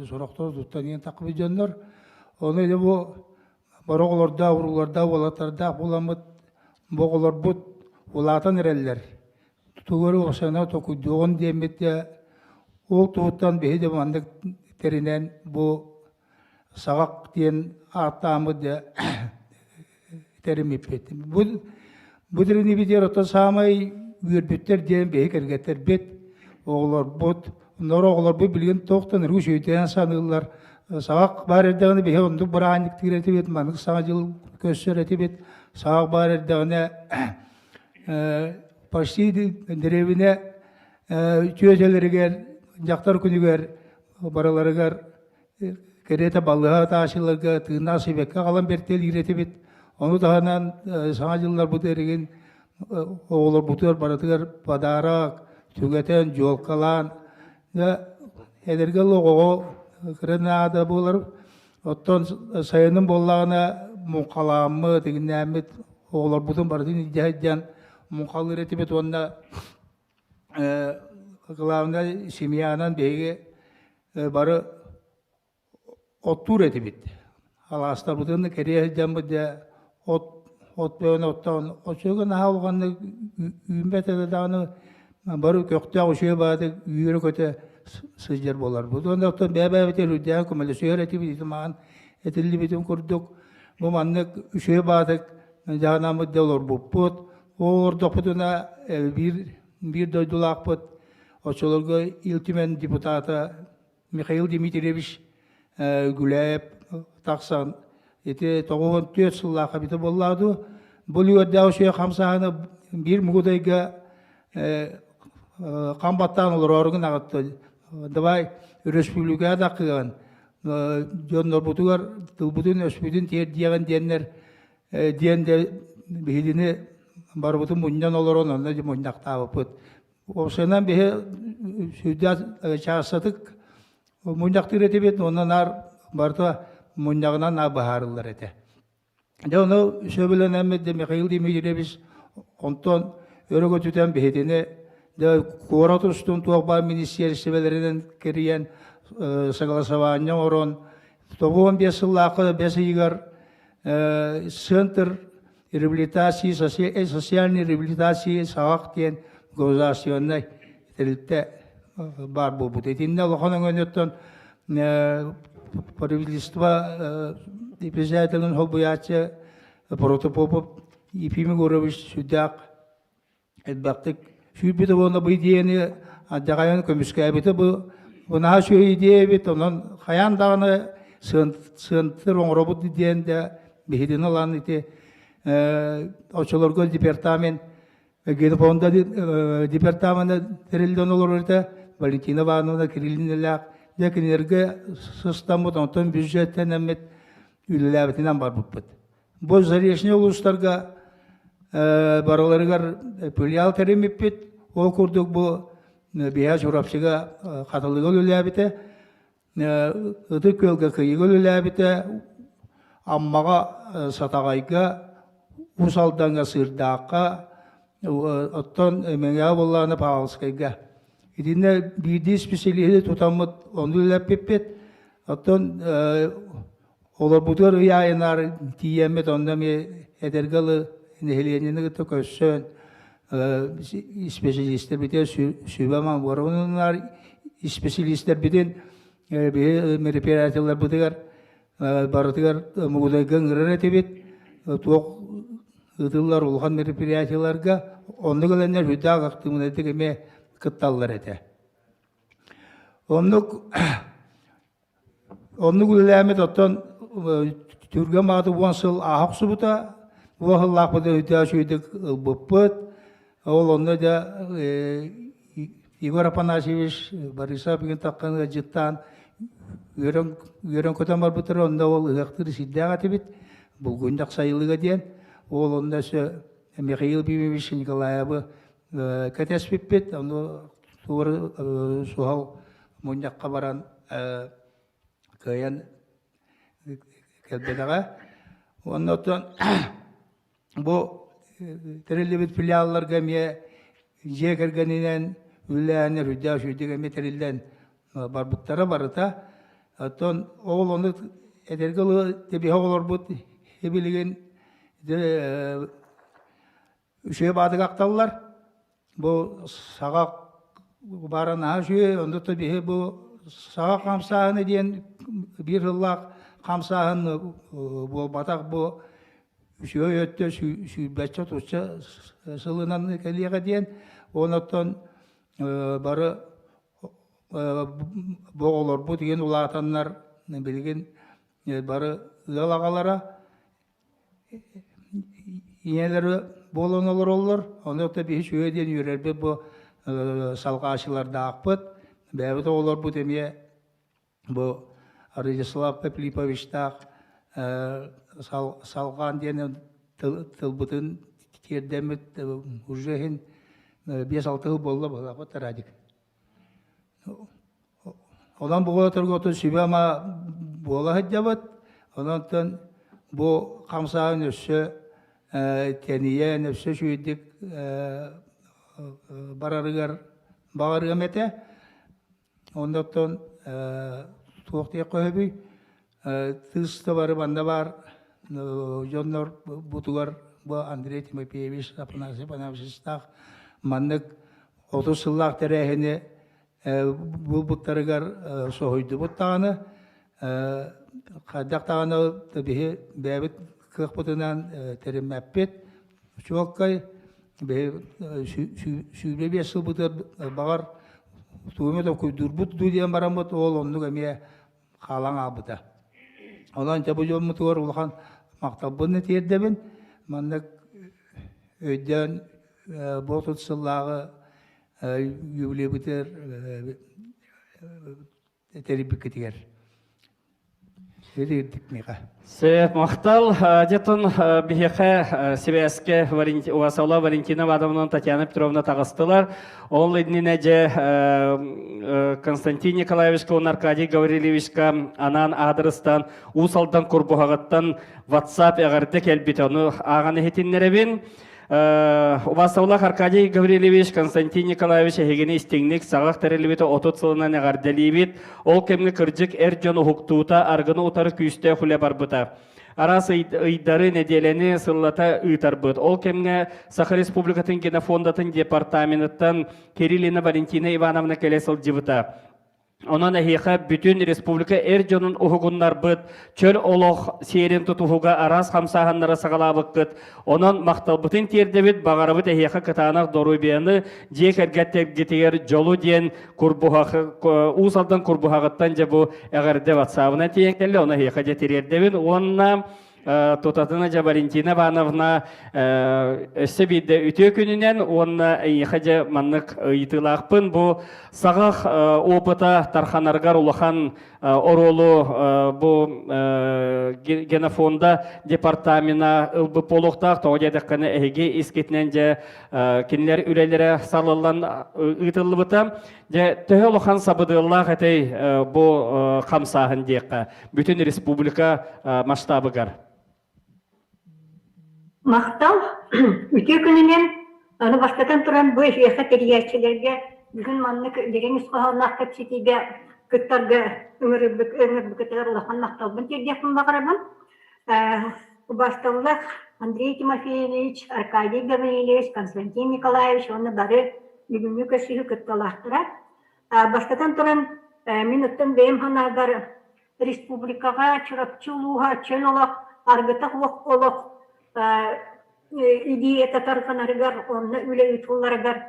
soraktor tuttanien takıbı jondur. Onu da bu Baroğlarda, urularda, olatarda bulamıt, boğular but, ulatan ereller. Tuğları oksana tokuyduğun diyemette, ol tuğuttan behi de mandık terinen bu sağak diyen artamı da terim ipet. Bu terini biter ota samay gürbütter diyen behi kergeter bet, oğular but, onları oğular bu bilgin toğtan ruş öteyen sanırlar. Sağak var erdeğini bir ondu bırakındık tireti bit manık sağcıl göstereti bit sağak var erdeğine başlıydı derevine tüyeteleri ger jaktar günü ger baraları ger kerete balığa taşılar ger tığına sebekka kalan bertel ireti bit onu dahanan sağcıllar bu derigin oğullar butur baratıgar padarak tügeten jol kalan ya edergel oğu Kırnada bolar, otton sayının bollağına mukalamı deginlemet oğlar budun bardın cahidjan mukalı retibet onda kılavında simyanan beyge barı ottur retibet. Alastar budun keriye jamı de ot beyon ottan oçuğun naha olganı ümbet edadağını barı kökte oşuya bağdı yürü köte sıcak bolar. Bu da ondan beraber biter kumeli söyleti bir zaman etilli bütün kurduk. Bu manlık şeye bağdık. Canamı dolar bu put. Orada putuna bir doydulak put. Oçolurga iltimen deputata Mikhail Dimitrievich Güleyev taksan. Ete toğun tüyet sıllaqa biti bolladı. Bu yerde o şeye kamsahanı bir muğdayga kambattan olur orgun ağıttı. Давай республикада кылган. Жоннор бутугар тылбутун өспүтүн тер дияган диеннер диенде бихидини барбутун муньян олорон онда муньяктабыпыт. Осынан бихе сүдя чаасатык муньяктыр этебет онан ар барта муньягынан абахарылар эте. Жону сөбүлөн эммеде Михаил Димитриевич онтон өрөгө түтен бихидини Kuratustun tuğba ministersivlerinden kiriyen sagalasavanya oron toğun besillaqı besigar center реабилитации социальной реабилитации сағақ деген государственный тилте бар бұл бұд. Етінде лоханын өнеттен правительство председателін хол бұятшы протопопов Ефимий Горович Судяк әдбақтық Şüphede ona bu ideyeni acayip kömüşke bite bu buna şu ideye bit onun hayan dağını sığıntır robot ideyende bihidin olan ite açılır departament gelip onda departamenta terilden olur ite Valentina Ivanovna Kirillinler dekinerge sistem bu ondan büdjetten emet ülelabetinden var bu. Bu zariyesine uluslarga baralarıgar pülyal terim ipit o kurduk bu beyaz Urapçıga katılığı ülelabite ıtık kölge kıyığı ülelabite ammaga satagayga usaldanga sırdaqa ottan menga bollana pahalskayga idinne birdi spesiyeli tutamıt onu ülelabipit ottan olar budur yayınar tiyemet onda mi edergalı Nehliyenini de köşön, spesiyalistler biter sübeman var. Onlar специалисттер биден мероприятиялар бутыгар барытыгар мугудайган гырар этебит туок ытыллар улхан мероприятияларга онны гыленнер хүддаг актымынетик эме кытталлар эте. Оннук үлэлэмет оттон түрге маты уансыл ахақ субута уахыллақ бұды үтә шүйдік бұппыт. Ол онны да Игорь Апанасьевич Борисов бігін таққанға жыттан үйрен көтен бар бұтыр, онда ол ұғақтыры сиддәға тебет, бұл күндақ сайылыға ден. Ол онда Михаил Бимович Николаевы кәтес беппет, оны суғал мұндаққа баран көйен кәлбедаға. Оннан бұл тәрелебет филиалларға ме жекергенінен үләне хүддә шүйдіге ме тәрелден барбыттара барыта. Оттон ол оны әдергілі тәбе оғылар бұд ебілеген үше бадық ақталылар. Бұл сағақ баран аға шүйе, онды тәбе бұл сағақ қамсағыны дейін бір жыллақ қамсағын бұл батақ бұл үші өтті сүйбәтші тұтшы сылынан кәлеға дейін. Онықтан бары боғылар бұл деген ұлағатанлар білген бары ұлағалара енелері болын олар олар. Онықта бір үші өден үйрербе бұл салға ашыларда ақпыт. Бәбіт олар бұл деме бұл Радислав Пеплиповичтақ салған дені тылбытын тердемет уже 5-6 жыл болды болапы тарадик. Одан бұға тұрғыты сүбәма бола хәддебет. Онан бұл қамсағын өсі тәние өсі шүйдік бағарыға мәті. Ондан туақтия қойбүй тысты бары банда бар жоннор бутугар бу Андрей Тимофеевич Апанасьевичтах маннык 30 сыллах терехине бу буттарыгар сохойду буттаганы кадактаганы табихи бәбит кык бутунан теремәппет чуаккай бе сүйбе 5 сыл бутар багар туыме да күйдүрбут дүйден барамыт ол оннук эме қалаң абыта. Одан жабы жомутуар улхан мақтабыны тердебін, мандық өйден ботут сыллағы юбилей бітер теребіккетігер. Сәп мақтал, детон бихеқе Сибеске Уасаула Валентина Вадамынан Татьяна Петровна тағыстылар. Ол едініне же Константин Николаевичка, Аркадий Гаврилевичка, Анан Адрыстан, Усалдан Курбухағаттан WhatsApp әғарды кәлбетону ағаны хетінлеребін. Уасаулах Аркадий Гаврилевич, Константин Николаевич әгені істеңнік сағақ тәрелебеті отут сылынан әғарделейбет. Ол кемгі кірджік әр жоны хуқтуыта арғыны ұтары күйісті хүлі барбыта. Арасы ұйдары неделені сыллата ұйтарбыт. Ол кемгі Саха Республикатын генофондатын департаменттан Кириллина Валентина Ивановна келесіл жібыта. Онан әхиқа бүтін республика әр жонын ұхығынлар бұд, чөл олық сейрен тұтуғыға арас қамсағанлары сағалабық бұд. Онан мақталбытын тердебет бағарабыт әхиқа кытанақ дорубияны жек әргеттергетегер жолу ден ұсалдан күрбұхағыттан жабу әғарды ватсабына тейінкелі, оны әхиқа жетерердебін. Онна Тотатына жа Валентина Ивановна өсі бейді үте күнінен, онна әйіқаджа маннық ұйтылақпын. Бұл сағақ опыта тарханарғар ұлыған оролу бұл генофонда департамена ұлбы полуқтақ тоғадедіққаны әйге ескетінен жа кенілер үлелері салылан ұйтылы бұта. Төхі ұлыған сабыдылақ әтей бұл қамсағын дейқі. Бүтін республика масштабығар. Мақтал, үте күнінен, оны бастатан тұран бұл жүйеқі терiyatçilerге бүгін манны деген үсқағалақ кәпсетеге күттарға өмір бүкеттер ұлақан мақталбын тердекін бағырабын. Бастаулық Андрей Тимофеевич, Аркадий Гаврилевич, Константин Николаевич, оны бары бүгінгі көсігі күтталақтыра. Бастатан туран минуттан бейм ханагар республикага чурапчулуга чön олох аргытак вок олох идея тарфанарыгар онна үле ütулларыгар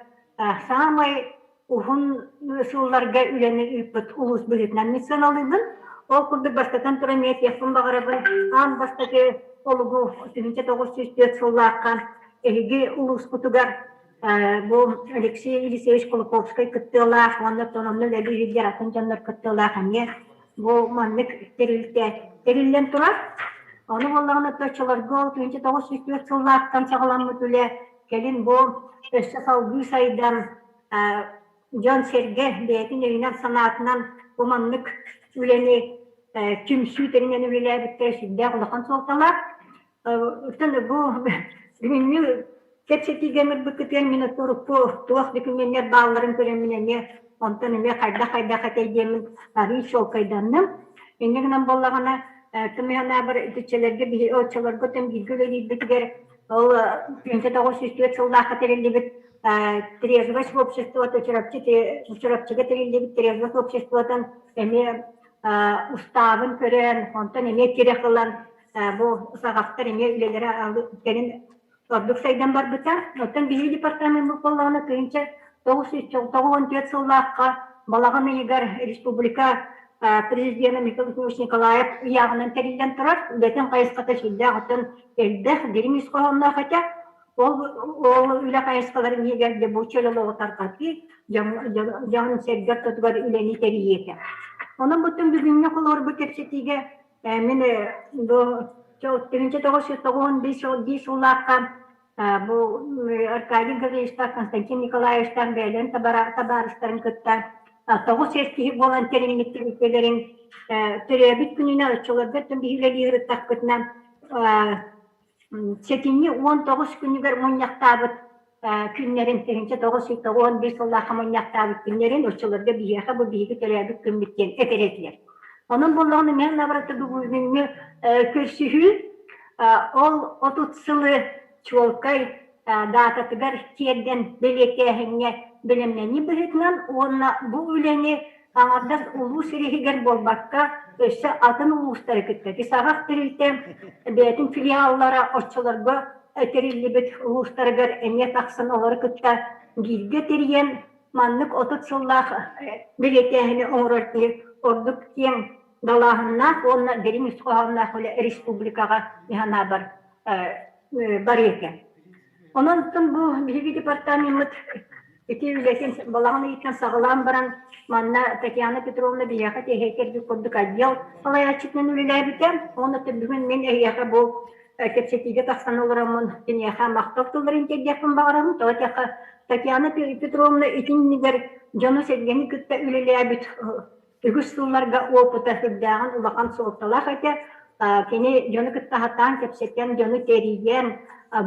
самай ухун сууларга үлени үппөт улус быгытнан миссион алыбын. Ол курдук бастатан туран мет япын багарабын. Ан бастаты олугу 1904 суулаакка элиги улус кутугар бу Алексей Елисеевич Колоковский кыттылаах, онда тономны леби жидер атын жандар кыттылаах әне бу маннык терилден турар. Оны боллағына төчілергі 1904 суулаактан сағаламы түле келин бу өссі салғы сайдан Жон Серге бәйтін өйнен санатынан бу маннык үлені күмсүү теринен үлелі біттері сүдде құлақан соқталар. Үтіні бу бүгінгі Кепсетигемер бüküten mine turupu tuğ dükümler bağların kölemine ondan eme kayda kataydemin tarihi şol kaydanım. Enegnen bollagana tümeyana bir tüçelerge bir ölçülerge tem gülgüleli bitger ol 1904 yılda katerli bit трезвость в обществе то чурапчыга терилли бит трезвость в обществодан эме уставын көрен ондан эме керек кылан бу сагаттар эме үлелери алып келин Orduk saydan бар быта, оттан биһиги департамент боллагына кыйынча 994 сыллаакка балаган егер республика президенты Михаил Николаев ягынан терилден турар, бетен кайыската шилде атын элдех диримис коонна хата ол үле кайыскаларын егерде бу чөлөлөгө таркати жагын сергер тотугар үлени терiyete. Onun bütün бүгүнгө колор бу кепсетиге мени до 1995 сыллаакка bu Arkadiy Gavrilovичтар, Konstantin Nikolaevичтар бәйлен табарыстарын кытта. Тоғыз ескихи волонтерин мектебикелерин төрөбүт күнүнө ölçülөрдө төн бихилери ырыттак кытынан 19 күнүгөр моньяктабыт күннерин теринче 915 сыллака моньяктабыт күннерин ölçülөрдө бияха бу биги төрөбүт күн биттен этеретилер. Onun bolluğunu men nabratı бүгүнгө көрсүхү ол 30 сылы Чолкай дататыгар терден белекехине билемнени быгытнан онна бу үлени аңардан улус эрехигер болбакка өссө атын улустары кытты. Сагак тирилте бетин филиаллара оччолорго терилибит улустарыгар эме таксын олары кытта гилге терген маннык 30 сыллах белекехине оңрортир ордук тең далахына онна дерим үскоһанна республикага механа бар екен. Онан тын бу биги департамент этилеген баланы итен сагалам баран манна Татьяна Петровна бияха техекер бикодук отдел палаячитнен үлелебитен оны бүгүн мен эяха бу кепсетиге таксан олорамын тенеха мактоктуларын тегдепин багарам тоотяха Татьяна Петровна итиннигер жону сергени күттө үлелебит үгүс сууларга опыта сүрдаган улахан соолталах эте кени жону кытта хатан кепсеттен жону териген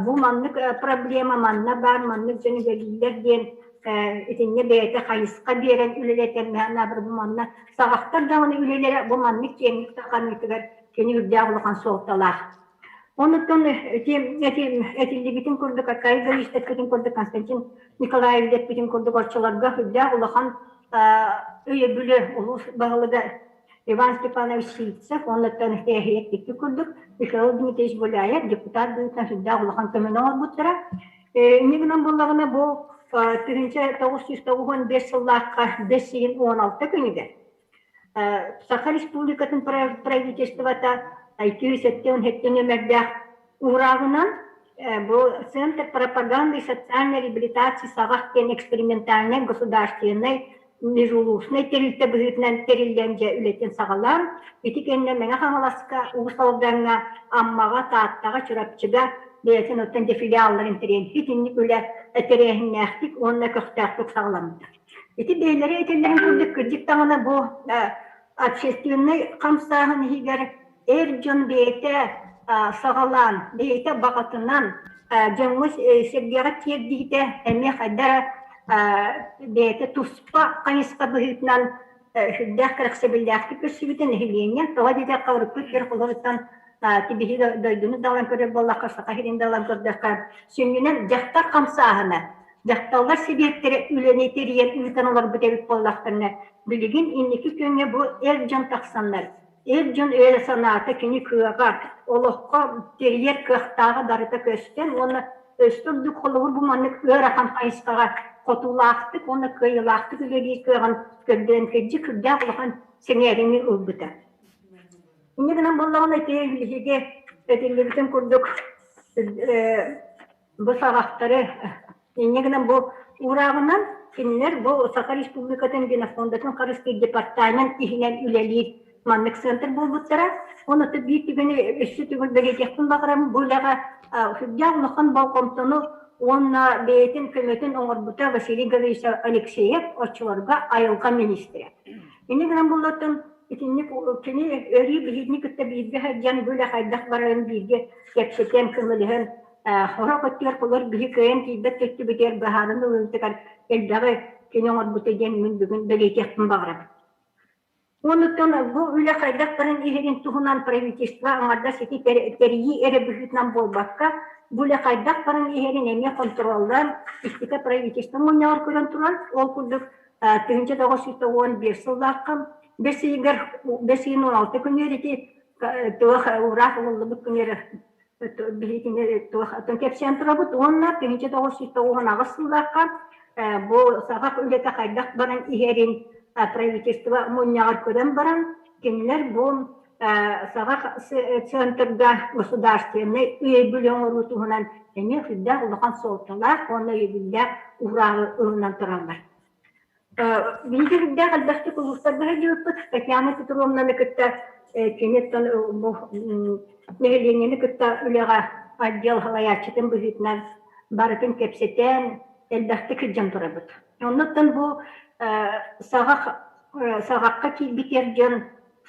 бу маннык проблема манна бар маннык жону белилер ден итинне бейте кайыска берен үлелетен мана бир бу манна сагактар даганы үлелере бу маннык кеңик таканытыгар кени үрдагылган соолталах. Онуттан этилибитин курдук Акайга иштеткетин курдук Константин Николаев депитин курдук орчолорго үрдагылган өйө бүлө улус багылыда Иван Степанович Сильцев, он это нехиетики курдук, Михаил Дмитриевич Буляев, депутат будет наш дагулахан көмөнөөр буттара. Негинен боллагына бу 1995 сыллаакка 5-16 күнүгө. Саха Республикатын правительството 207 нөмерде урагынан бу Центр пропаганды и социальной реабилитации Сагахтен экспериментальной государственной межулусной терилте быгытнан терилленже үлетен сагалар, итикенне меңа хаңаласка угусалданга аммага тааттага чурапчыга бейтен оттен дефилиалларын терен хитинник үле этерехиннәхтик онна көхтәхтик сагаламды. Ити бейлери этелерин курдук кырдик таңына бу общественный камсагын хигер эрджон бейте сагалан, бейте багатынан жыңыз сергега тиердийте эме хайдара бейте туспа қайысқа бұхитнан хүддәк кіріксебілдәкті көсібітін хиленен, тоға деде қаурықпы кер құлығыттан тибихи дойдуны далан көрі боллаққа, сақахирин далан көрдіққа, сүнгінен жақтар қамсағына, Жақталар себеттері үленетериен үйтен олар бүтебік боллақтарына. Білігін иннекі көнге бұл ел жан тақсанлар. Ел жан өлі санаты кені күйаға, олыққа терьер күйақтағы дарыта көстен, оны өстірдік қолығыр бұл манық өр ақан қайысқаға қотулақтық, оны көйілақтық үлелей көйған көрден көджі күрдә құлған сеңеріне ұлбыта. Иннегінен боллағын әтеге өтелебітін күрдік бұл сағақтары. Иннегінен бұл урағынан кенілер бұл Сақа Республикатын Генофондатын Қарысты департамент ихінен үлелейді. Маннык центр болбуттара, оны тыббийт түгені өссі түгіл бәгетектің бағырам бұлаға хүбдя ұлыққан балкомтону онна бәйтін көметін оңырбута Василий Галиевич Алексеев очыларға айылға министрі. Ені гынан болатын кені өрі бейдні күтті бейдгі хаджан бұла қайдақ барарын бейдгі кепсетен көмілігін қора көттер қолыр бейі көйен кейбет төтті бітер бағарын ұлыстықар елдағы кені оңырбута ден мен бүгін бәгетектің бағырам. Онуттан бұл үлі қайдақ барын егерін тұғынан правительства аңарда сети терии әрі бүхітнан болбаққа, бұл қайдақ барын егерін әме контролдан істікі правительства мұнағыр көрін тұран, ол күрдік 1911 жылдаққам, 516 күнері туық ұрақ ұлы бұт күнері туық кепсен тұра бұт, онына 1919 жылдаққа бұл сағақ үлеті қайдақ барын егерін правительство мұнағыр көрен баран, кенілер бұл сағақ центрда государственный өйбілен ұрутуғынан әне хүдда ұлыған солтылар, оны өйбілде ұрағы ұғынан тұралар. Білдерінде қалбақты құлыстарға жөппіт, Татьяна Петровнаны күтті кенеттен нәгеленені күтті үліға отдел ғалаячытын бұзетінен барытын кепсетен әлбақты күджен тұра бұд. Оннықтан бұл сағаққа бітер жон,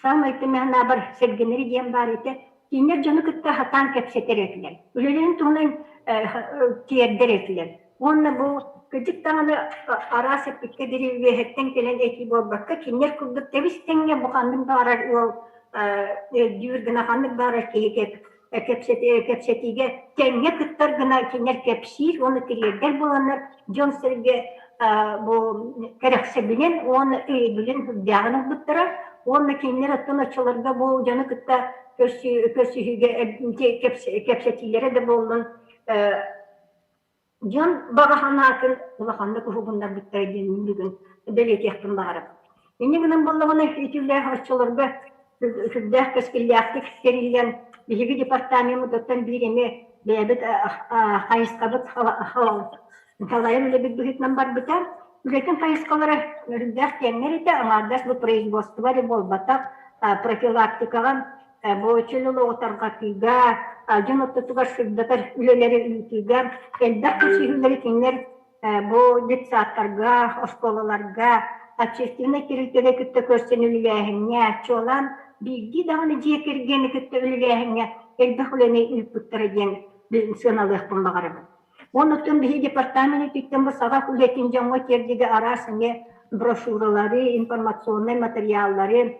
самайты мәғына бар сәлгенері дем бар еті, кейінер жоны күтті хатан кәпсетер етілер. Үлелерін тұғынан тиердер етілер. Онны бұл күдік таңыны арасы бітке бірі вехеттен келен әки болбаққа, кейінер күрдік тәбістенге бұқандың барар, ол дүйіргіна қандық барар кейекет. Кәпсетіге кәңге күттар гына кейінер кәпсир, оны тиердер боланар, жон сәрге бұл кәрәқсі білен, оны өйбілін хүбдяғының бұттыра, оны кейінер аттын açыларға бұл жаны күтті көрсүйіге кәпсетилері де болдың. Жан бағаханатын ұлақанды күхуғында бұттыра денің бүгін бәлет яқтың бағарып. Енегінің болығына үйтілер açыларға хүбдяқ көскілляқтық керілген бейгі департаментіттен биреме бәбіт қайысқабыт қалайын үлі бүйтінен бар бұтар. Үлетін қайысқалары үрдәқ кәңер еті, аңардас бұл производствары болбатақ профилактикаған бұл чүлілі отарға күйга, жын оттытуға шүрдатар үлелері үлтүйга, әлдәқ күшігілері кеңер бұл детсаттарға, осколаларға, общественный керілтері күтті көрсен үліләхіңе, чолан, білді дағаны жекергені күтті үліләхіңе, әлдәқ үлені үлпүттірі ден сыналықпын бағарыбын. Онуттан бихи департамент түттен бұл сағақ үлетін жаңға кердегі арасыңе брошюралары, информационный материаллары,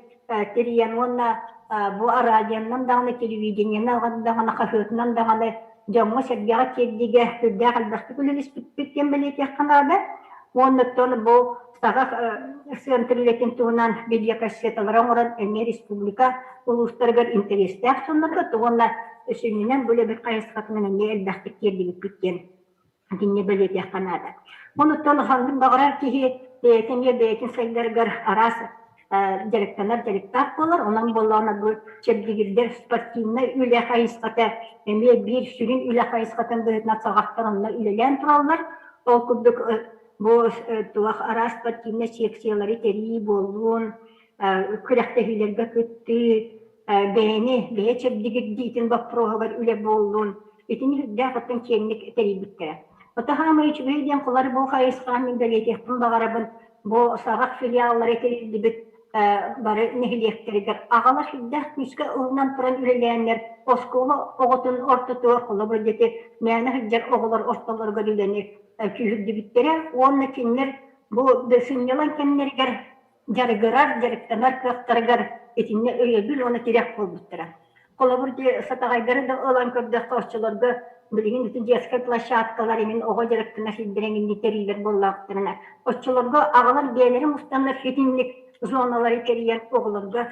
териян онна бұл арадияннан дағаны телевиденияннан дағаны қафетінан дағаны жаңға сәргеға кердегі түрді қалбақты күліліс бүткен білет яққанады. Онуттан бұл сағақ сентрлетін туынан бедия кассеталары оңыран әне республика ұлыстарғар интересті ақсындырды. Онна үшінінен бұл өбір қайысқатының әне әлбақты кердегі бүткен. Dinle belediye kanada. Onu tanıhandım bağırar ki beytin sayılargar arası direktörler direktör olur. Onun bollarına bu çebdigirler sportivne üle kayıskata bir sürün üle kayıskatan böyütüne sağaklarında ülelen turallar. O kurduk bu tuğak ara sportivne seksiyaları teriyi bolluğun kürektehilerge küttü beyni çebdigir ditin bak proğalar üle bolluğun. Etini dağıttın kendini teriyi bittiler. Отахама ич бейден кулары бу хайысқан бәлетектің бағарабын бу сағақ филиаллары келді бит бары нехилектергер. Ағалар шидді күскі ұғынан тұран үлеләнер, осколы оғытын ортыты оқылы бір деті мәні хыджар оғылар орталар көріленер күйірді биттері. Оны кенлер бу сынелан кенлергер жарығырар, жарықтанар кықтарғар етіне өйебіл оны терек бол біттірі. Kolabur diye satagayları da olan köpdek koşçularda bilgin bütün cesker plashadkalar emin oğa gerektiğine fildirenin niteriler bollaqtırına. Koşçularda ağalar beylerin mustanlar fitinlik zonaları teriyen oğulunda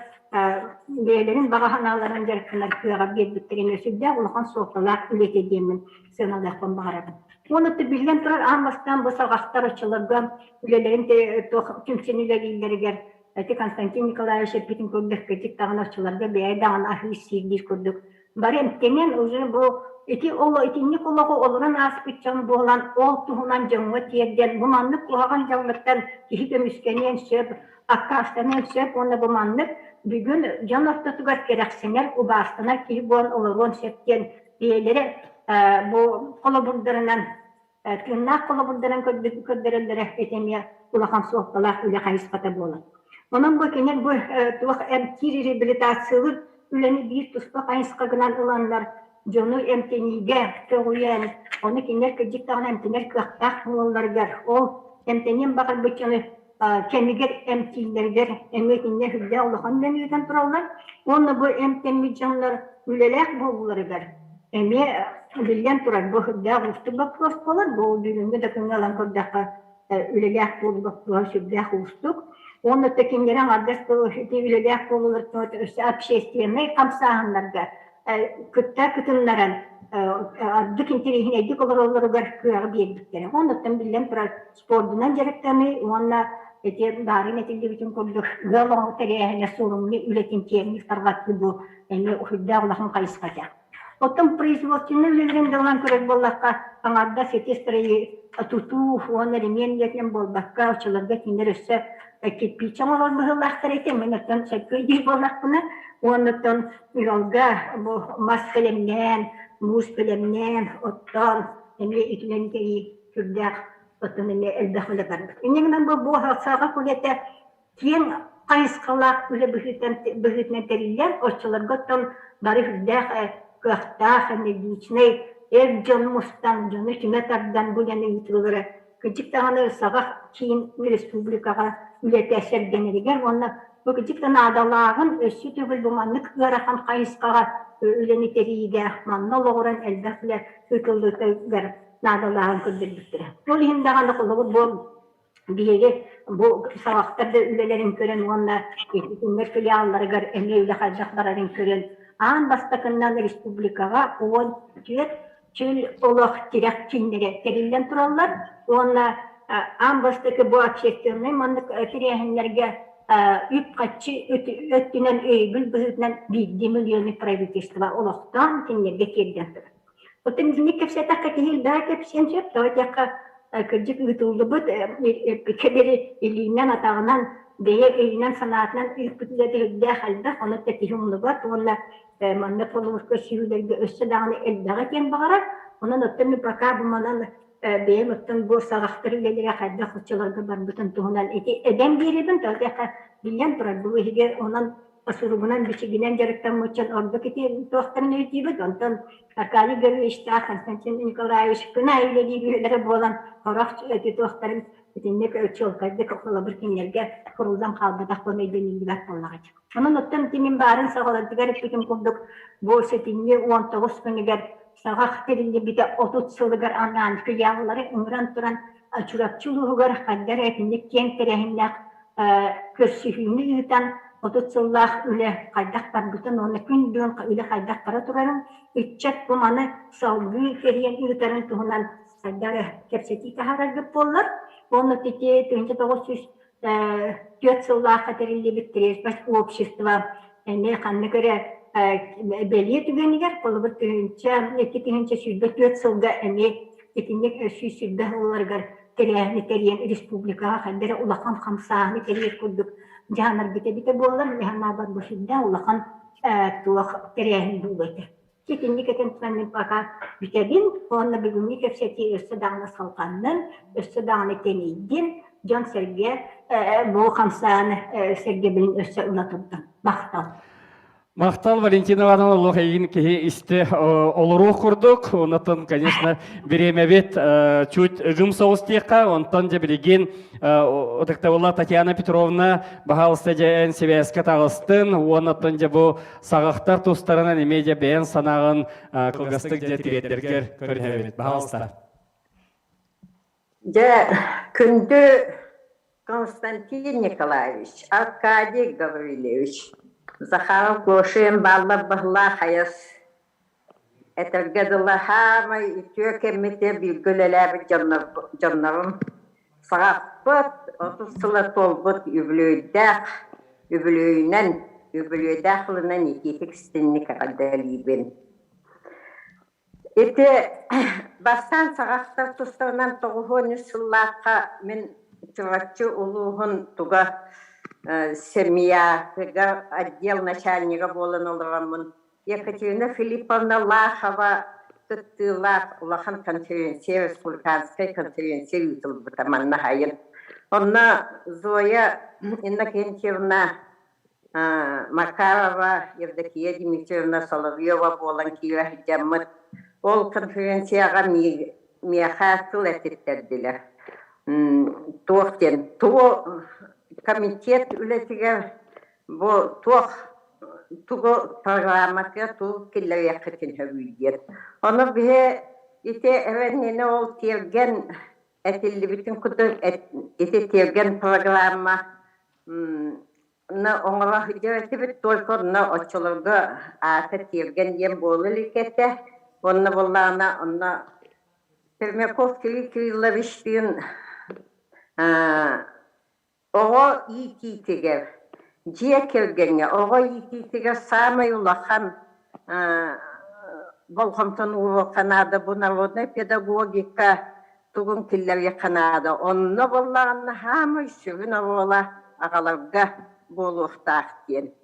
beylerin bağahanaların gerektiğine kıyağa birbirlerine sübde ulağan soğuklar ületediğimin sığınalaktan bağırdım. Onu da bilgen turar anmastan bu sağaktar açılarda ülelerin tümsenileriyle ger. Konstantin Nikolaevich Şepitin kördük kötük dağın açılarda beyay dağın ahli sivdir kördük. Bari emtenen uzun bu iti ola itinlik olağı oluran aspitcan bu olan ol tuhunan canlı tiyerden bu manlık kulağın canlıktan kişi gömüskenen söp akkastanen söp onda bu manlık bugün can ortatugat gereksener u bastana ki bu an olurun septen diyeleri bu kolaburlarından tırnak kolaburlarından kördürellere etemiye kulağın soğuktalar öyle kayıspata bu olan. Onun bu kenar bu tuğ emtiri rehabilitasyon üleni bir tuspaq ayıskagınan olanlar jonu emtenige toğuyan onu kenar kecik tağın emtener kıhtaq olanlar o emtenin bakar bütçanı kemiger emtilerler emekinler hüdde Allah'ın deniyden turallar onu bu emtenmi canlar ülelek bulguları ver eme bilgen turar bu hüdde ustu bakros bolar bu düğünde de kıngalan kırdaka ülelek bulguları hüdde ustuk onu tekinlerin adres kılıçı ülelek bulguları üstü apşestiyemey kamsahanlarga kıtta kıtınların addık intirihin edik olur onları kıyağı biyeddikleri. Ondan bilen turar spordunan gerektiğini, onunla darin etildi bütün kurduk. Gölü tereyahine sorumlu üretim terini tarvatlı bu. Yani uhudda Allah'ın kayıskacı. Otom производственный ülelерinde olan körek bollakka, anarda setestreyi tutu, onları miyeniyetten bollakka, uçalarda kinler üstü kitpiçam olur bıhıllaklar etem. Ondan seköydi bollakını. Ondan yolga bu maskelemden, muskelemden, ottan, emre ikilenkeyi kürdek, ottan emre eldahıla bardık. İnegden bu hasağa kulete kiyen kayıskalak öyle bühütlen teriler, oçalarga ottan bari kürdek köhtağ, emre diçney, canmustan, canı kimetardan bu yana yitruları. Küçük dağını sağa kiyen respublikaga ülete eser deneriger, onunla bu küçükten adalağın össü tübül bu manlık garahan kayıskağa üleni teriğe manna loğuran elbette hüküldükte adalağın kıldırdıktır. Bu lihim dağını kılığı bu biyege bu savaşlarda ülelerin kören onunla hükümler filialları gar emreyle kayacakların kören an bastakından respublikaga on çül olaq direkt çinlere terillen turallar onunla an bastaki bu akşektörüne manlık filiahinlerge üp kaçı öttünen öybül bühütünen bildi milyonu pravительства olaqtan tinlerge keldendir. Oten izini kefseta katihil daha kepsen söp tavacaka kırcık ütüldü bu keberi iliğinden atağından beye elinden sanatından ürpütüledi hüdde halde onu tetihumlu var onunla manlık olursa şiirlerge össe dağını eldağa ken bağırar onun otten müpaka bu manan benim ötten bu sağaktırı ileri hadde kutçularda var bütün tuğunan eden biribin tavacaka bilen turar bu hige onun asurubunan biçiginen gerekten muçan oradaki tohtarın ötübü ondan arkali görü işte Konstantin Nikolaevich kına eylediği birlere boğulan horak tohtarın bütünlük çolkaydı kakula bir kinlerge kuruldan kalbada konuyu denildiler kollağıcı. Onun ötten timin barın sağladı garip bütün kurduk bu setinli 19 günüger sağak terinde bir de 30 sılıgar anlancı yağları ımran turan çurapçılığı gar haddar etinde kent terehimlak körsühünü yutan 30 sıllah öyle kaydak var bütün onu kündüğün öyle kaydak para turarım ütçet bu manı salgı keriyen yutarın tuğunan haddar kepseti kaharagıp bollar onu teki 1904 sıllah katerili bittirir baş общество ne kanına göre belli tügeniger kolu bir tügünce sürdü 4 sılga etinlik sürdü olargar teriyen respublika haddara ulaqan kamsahını teriyer kurduk janar bite bolar mehnabar bu şidda ulaqan tuaq teriyen buluydu. Ketinlik eten tümenlik baka bitebin onunla bugünlük hepseti üstü dağına salqandan üstü dağına teniyden John Serge bu kamsahını Serge bilin üstü ulatırdı. Baktal. Мақтал Валентина Ивановна Лохаин кеге исте олорух курдук. Онтон, конечно, беремебет чуть гым соустека. Онтон же билеген отактавалла Татьяна Петровна бахалысты жайын себеске тағыстын. Онтон же бұл сағақтар тустарынан емеде бәйін санағын кылгастык же тиреттеркер көрінебет. Бахалыстар. Күнді Константин Николаевич, Аркадий Гаврилевич, Захаров Глошин Балла Бахла Хаяс. Этергеділі хамай үтіе кеммете білгілеләбі жаннарым. Сағаппыт, 30 сылы толбыт үбілөйдәқлынан екетік стенник қадалибен. Эти бастан сағақтар тұстарынан 9 сыллаққа мен чувачу улуғын туға семья, отдел начальника болын олығамын. Екатерина Филипповна Лахова тұттылақ улахан конференция, республиканская конференция ütілбіті манна хайын. Онна Зоя Иннокентьевна Макарова, Евдокия Дмитриевна Соловьева болан киwa хиджаммыт. Ол конференцияға мияқа тыл әтеттерділер. Тоқтен, комитет үлетігер бұл туғы программаға туғы келлер яқытын өйдер. Оны біе ете әвәнені ол терген әтілі бітін күді ете терген программа оңыра хүдеветі біт только оны очылырғы аты терген ем болы лекеті. Оны болағына, оны Пермяков Кирилловичтің оғы ититігер, жия кергенге, оғы ититігер самай улахан болғымтын ұлы қанады, бұл народный педагогика тұғын келлерге қанады. Оны болағына хамай сүрін оғыла ағаларға болуқтақ кен.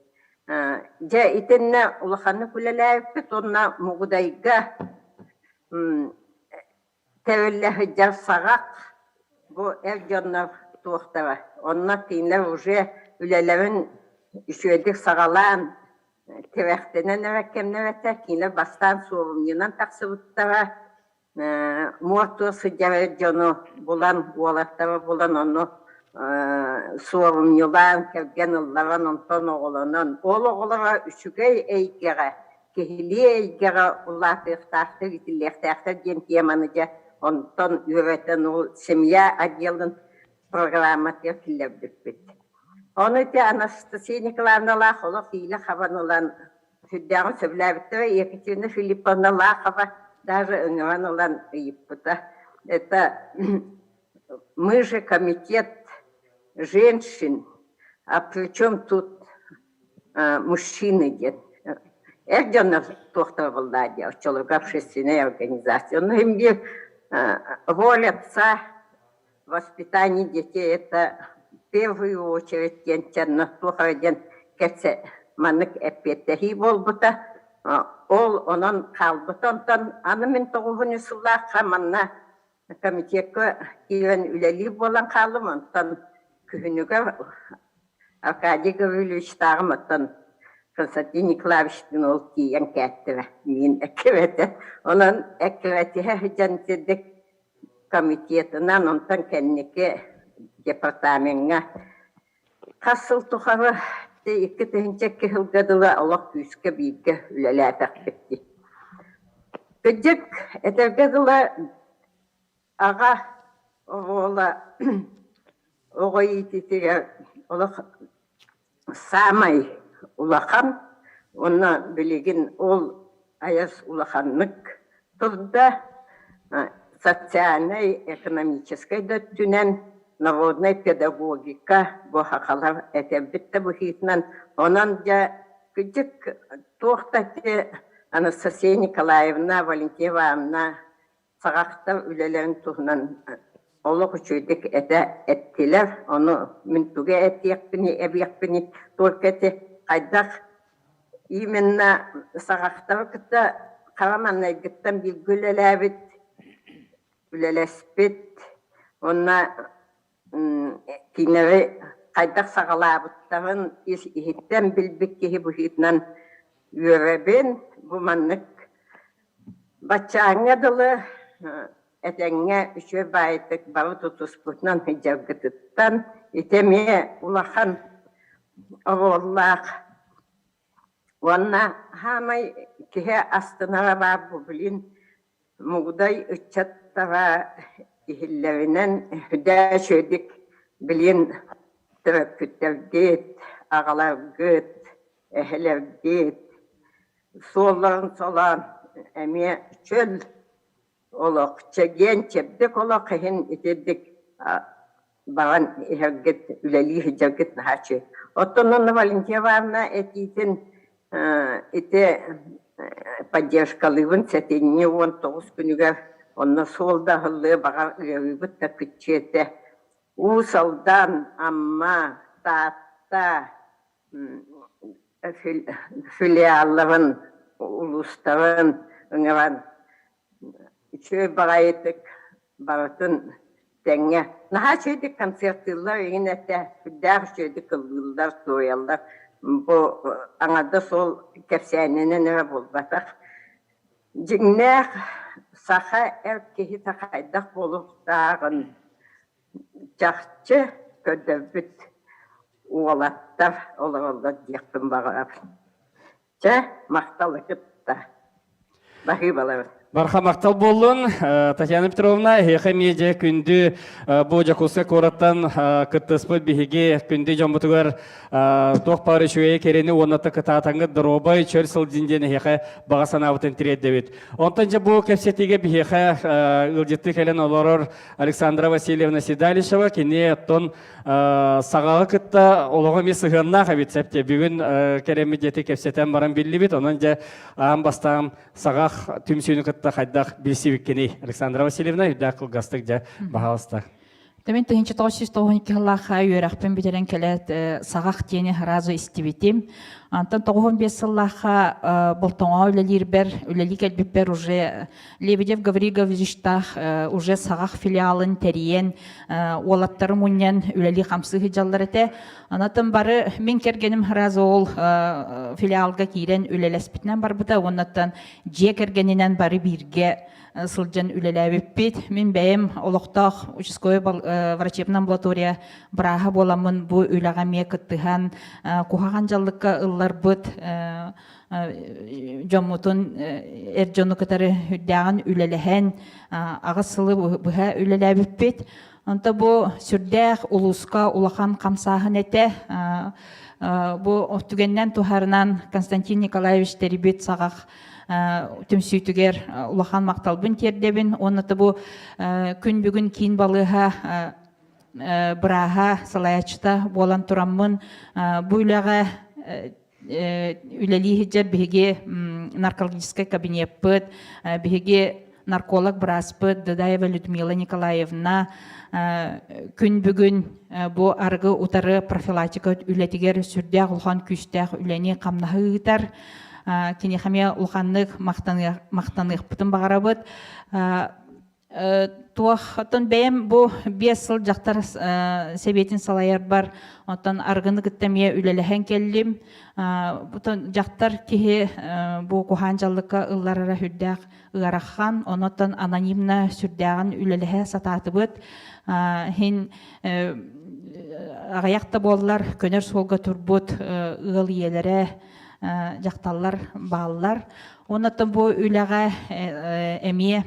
Жа итенне улаханы күлеләйіппет, онна мұғыдайға тәуілләхі жар сағақ бұл әр жонлар туықтара. Онна кейінлер уже үлелерін үшедік сағалан тевәқтенен әвәккемнер әтә, кейінлер бастан суырымнынан тақсы бұттара. Муартуысы жары жону болан, уалаттары болан оны суырымнылан, кәрген ұлларан, онтон оғылынан. Ол оғылара үшігей әйгеға, кехили әйгеға ұллатықтақты, витилектақты ден теманы жа, онтон үйретін ол семья отделын программатыр келер бүкпет. Оны те Анастасия Николаевна Лахова хейлі хабанылан хүддәғын сөбләбіттірі, Екатерина Филипповна Лахова даже өңіран олан үйіппіті. Это мы же комитет женщин, а причем тут мужчины дед. Это на тоқтар владе, человек общественной организации. Но им воля отца, воспитание детей, это в первую очередь на тухраден кәсе манык әппеттәхи болбыта. Ол онан қалбытан, аны мен 9 сыллаққа манна комитетке кейлен үләли болан қалым, онтан күхінуге Аркадий Гаврилович тағым, онтан Константин Николаевичтің ол кейен кәттірі, мен әківеті. Онан әківеті жәнтедік комитетінен, онтан кәннеке департаментға қасыл тұқары 2-тігінші кехілгадылы Аллах күйіске бейгі үләлі әпәқпетті. Күдік әтергадылы аға оғыла оғай ететігер олық самай улахан, оны білеген ол аяз улаханлық тұрды социальной, экономической да түнен народная педагогика bu haqalar etebbitte bu hitnan onan ja küçük toxtatı Anastasiya Nikolaevna Valentyevna sağaqta ülelerin tuhnan oluq üçüydük ettiler onu mintuge etiyekbini ebiyekbini torketi qaydaq именно sağaqta kıta qaramanna gittan bir gülelabit ülelespit ona Кинере қайдақ сағалабыттағын ihitten bilbik kehi bu hitnan Ürebin bu manlık Bachanga dılı etenge üçe baytık balı tutusputnan hicavgıtıttan itemiye ulahan oğullak. Onna hamay kihe astına var bu bilin muğday ıçattara ihillerinden hüda şöydük bilin tırıkkütler git, ağalar git, ehler git, solların solan emiye çöl olak, çegen çebdek olak hin itedik bağın ihagit, üleli hicagit nahaçı. Otonun Valentia varna etitin ite поддержкалыбын сәтенне 19 күнігер онны солда хылы баға үйебіт та күтчеті. Усалдан амма тата филиалларын, улустарын ыңыран үші бағайытык барытын тәңе. Наха шөйдік концертылар егін әтті күддәр шөйдік ылғылдар, соялдар. Bu anada sol kefsenine ne bulbatak. Cingnek saha erkeği takaydak bulup dağın çakçı ködövbüt oğlattar ola diyektim bağırap. Çe maktalıkıp da bahi balar. Мархамактал болын, Татьяна Петровна, хехемеже күнді бұл жақусы кораттан күттіспіт бігеге күнді жамбытығар тоқ пары шуе керені онаты кытатаңы дробай чөр сылдінден хеха бағасан ауытын тіреддебет. Онтан жа бұл кәпсетеге бігеға үлдетті кәлін оларыр Александра Васильевна Седалишева кене оттон сағалы кытта олығы ме сығынна қабет сәпте бүгін кәремі деті кәпсетен баран білі бет, онан жа ағам бастағым сағақ түмсүйіні хайдах бисивиккени Александра Васильевна юдакыл гастык жа бахалыста. Темен тыгынчы тоғыз тоғынки хыллаха үйерақпен бедерен келет сағақ тені разы истибитим. Антон тоғын бес сыллаха болтоңа үлелі кәлбіппер уже Лебедев Гавриговичтах уже сағақ филиалын тәриен олаттары мұнен үлелі қамсығы жаллар әте. Анатын бары мен кергенім разы ол филиалға кейрен үлелеспітінен бар бұта, онаттан же кергенінен бары бірге сылжан үлеләбіппет. Мен бәйім олықтақ участковый врачебный амбулатория браға боламын бұ үләғаме күттіған кухаған жаллыққа ыллар бұд жомутун әржону кітары хүддәғын үлеләхән ағысылы бұға үлеләбіппет. Онта бұ сүрдәқ улуска улахан қамсағын әті. Бұ түгеннен тухарынан Константин Николаевич Теребет сағақ түмсүйтігер улахан мақталбын тердебін. Онаты бұ күн бүгін кейін балыға бұраға салаячыта болан тұрамын. Бұ үләға үләлі хеджер біге наркологический кабинет бұд, біге нарколог бұраспыд, Дадаева Людмила Николаевна күн бүгін бұ арғы ұтары профилактика үләтігер сүрдәқ ұлған күштәқ үләне қамнағы ұйтар. Кені қаме ұлғанлық мақтанлық бұтын бағара бұд. Туақтан бәйім бұл 5 жыл жақтар себетін салайар бар. Онтан арғыны күттәме үлеліген келдім. Бұтын жақтар кеге бұл қуған жалыққа ұлларара хүрдәқ ұғараққан. Онтан анонимна сүрдәғын үлеліге сататы бұд. Хен ағаяқта болылар, көнер солға тұрбұд ұғыл елері жақталар, балылар. Онтан бұл үлеға әме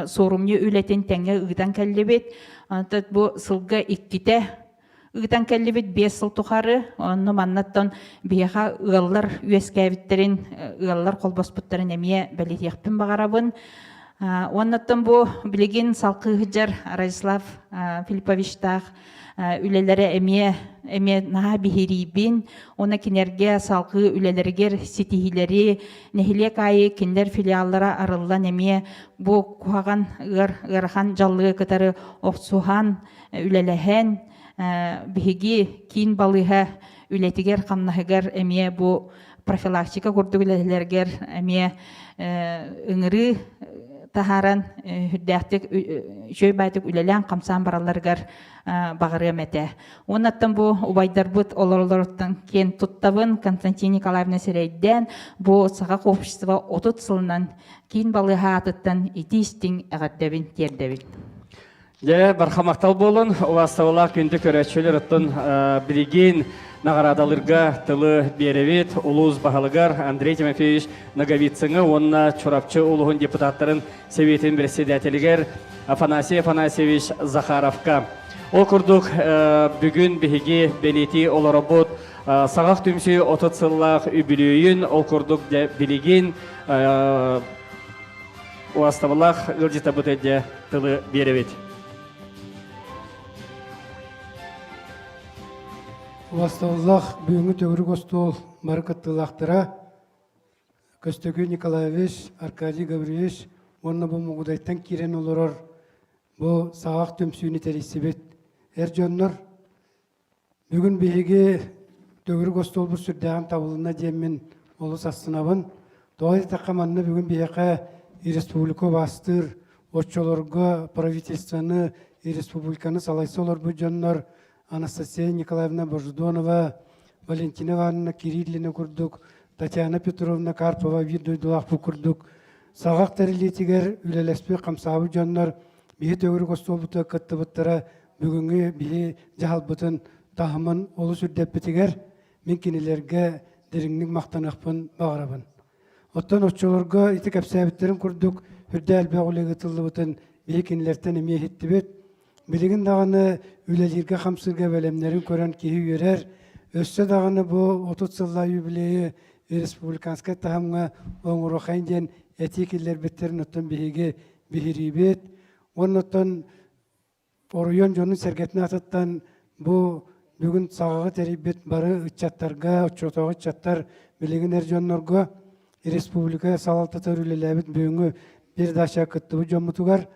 сорумне үлетен тәңе ұғытан кәлі Антат бұ сылға икките ұғытан кәлі 5 сыл тұқары. Оны маннаттан бейға ұғалар үйескәвіттерін, ұғалар қолбаспыттарын әме бәлетеқпін бағарабын. Оннаттан бұ білеген салқы ғыджар Радислав Филипповичтақ үлелері әме наға бігерейбін. Оны кенерге салқы үлелергер сетихилері нәхілек айы кендер филиаллара арылдан әме бұ қуаған ғырған жаллығы кітары оқсуған үлеліген бігеге кейін балыға үлетігер қамнағығар әме бұ профилактика көрді үлелергер әме үңірі тахаран хүддәктик жөй байтык үлелән камсан бараларгар багыры мәтә. Оннаттан бу убайдарбыт олорлорттан кен туттабын Константин Николаевна Серейден бу сагак общество отут сылынан кин балыга атыттан итистин агаддабин тердебин. Де бархамактал болын, уастаула күнді көрәтшілер ұттын біреген нағарадалырға тылы беревет, улуыз бағалығар Андрей Тимофеевич Наговицыңы, онына чурапчы улуғын депутаттарын Советін председателігер Афанасий Афанасьевич Захаровка. Ол күрдік бүгін бігі белеті оларабот сағақ түмсі отыт сыллақ үбілейін, ол күрдік білеген уастаулақ ғылжита бұтыде тылы беревет. Уастаулах бүгінгі төгірі қостол барқыттылақтыра Көстөгү Николаевич, Аркадий Гаврилович, онна бұл мұғыдайттан керен олырыр. Бұл сағақ төмсүйіні тәресібет. Әр жоннар, бүгін бейге төгірі қостол бұл сүрдіған табылына деммен олыс астынабын. Доғай тақаманны бүгін бейеқа республика бастыр, отчолорға правительстваны, республиканы салайсы олар бұл жоннар. Анастасия Николаевна Бождонова, Валентина Ивановна Кириллина күрдік, Татьяна Петровна Карпова видойдылақ бұл күрдік. Сағақ тәрілетігер үлелеспе қамсабы жонлар бейі төгірі қостол бұты қытты бұттара бүгінгі бейі жағал бұтын тағымын олы сүрдеппетігер мен кенелерге деріңнің мақтанақпын бағырабын. Оттан отчоларға ити кәпсәбіттерін күрдік, үрді әлбе олығы тылы бұтын бейі кенелерден емей хетті бет. Білігін дағаны үлелерге қамсырға бәлемлерін көрен кейі өрер. Өссе дағаны бұл 30 сылла юбилейі республиканскай тағымға оңыру қайынден әтекелер беттерін оттан бейге бейірейбет. Оның оттан оройон жонын сәргетіне атыттан бұл бүгін сағағы тәрейбет бары үтчаттарға, үтчотағы үтчаттар білігін әр жонларға республика салалтатар үлеләбет бүгінгі бір даша күтті бұл жомытуғар.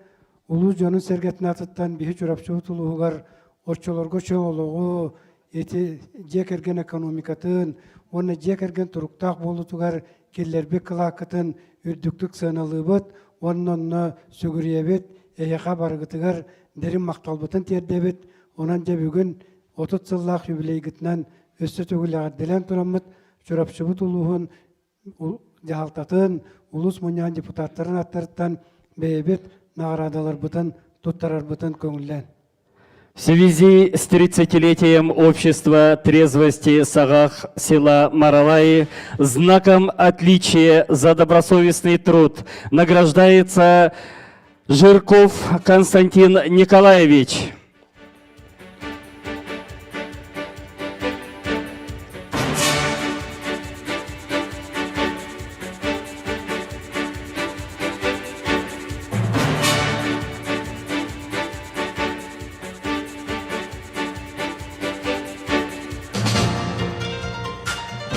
Улу жонун сергетин атыттан бихи чурапчы утулуугар орчолорго чоологу эти жекерген экономикатын, оны жекерген туруктак болутугар келлербек кылакытын үрдүктүк сыналыбыт, оннонно сүгүриебет, эяка баргытыгар дерин макталбытын тердебет, онан же бүгүн 30 сыллак юбилейгитинен өссө төгүлөгөр делен турамыт, чурапчыбыт улуун жаалтатын, улус мунян депутаттарын аттарыттан бейбет наградалар бутан, туттарар бутан көңілден. В связи с 30-летием общества трезвости Сагах села Маралаи знаком отличия за добросовестный труд награждается Жирков Константин Николаевич.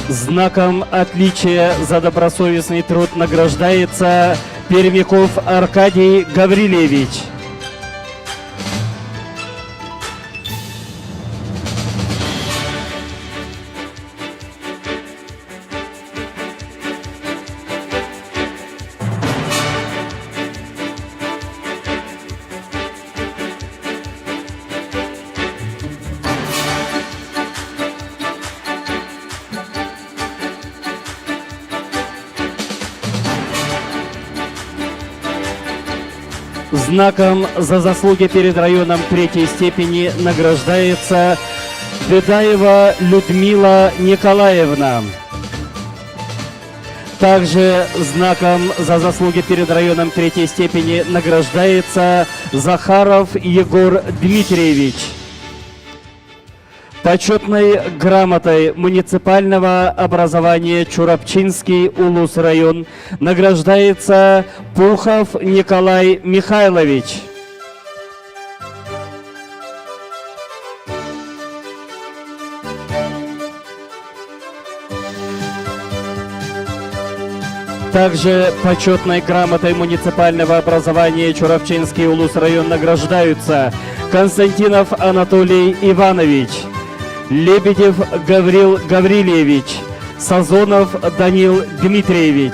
Знаком отличия за добросовестный труд награждается Пермяков Аркадий Гаврилевич. Знаком за заслуги перед районом 3-й степени награждается Федаева Людмила Николаевна. Также знаком за заслуги перед районом 3-й степени награждается Захаров Егор Дмитриевич. Почетной грамотой муниципального образования Чурапчинский улус-район награждается Пухов Николай Михайлович. Также почетной грамотой муниципального образования Чурапчинский улус-район награждаются Константинов Анатолий Иванович, Лебедев Гаврил Гаврильевич, Сазонов Данил Дмитриевич.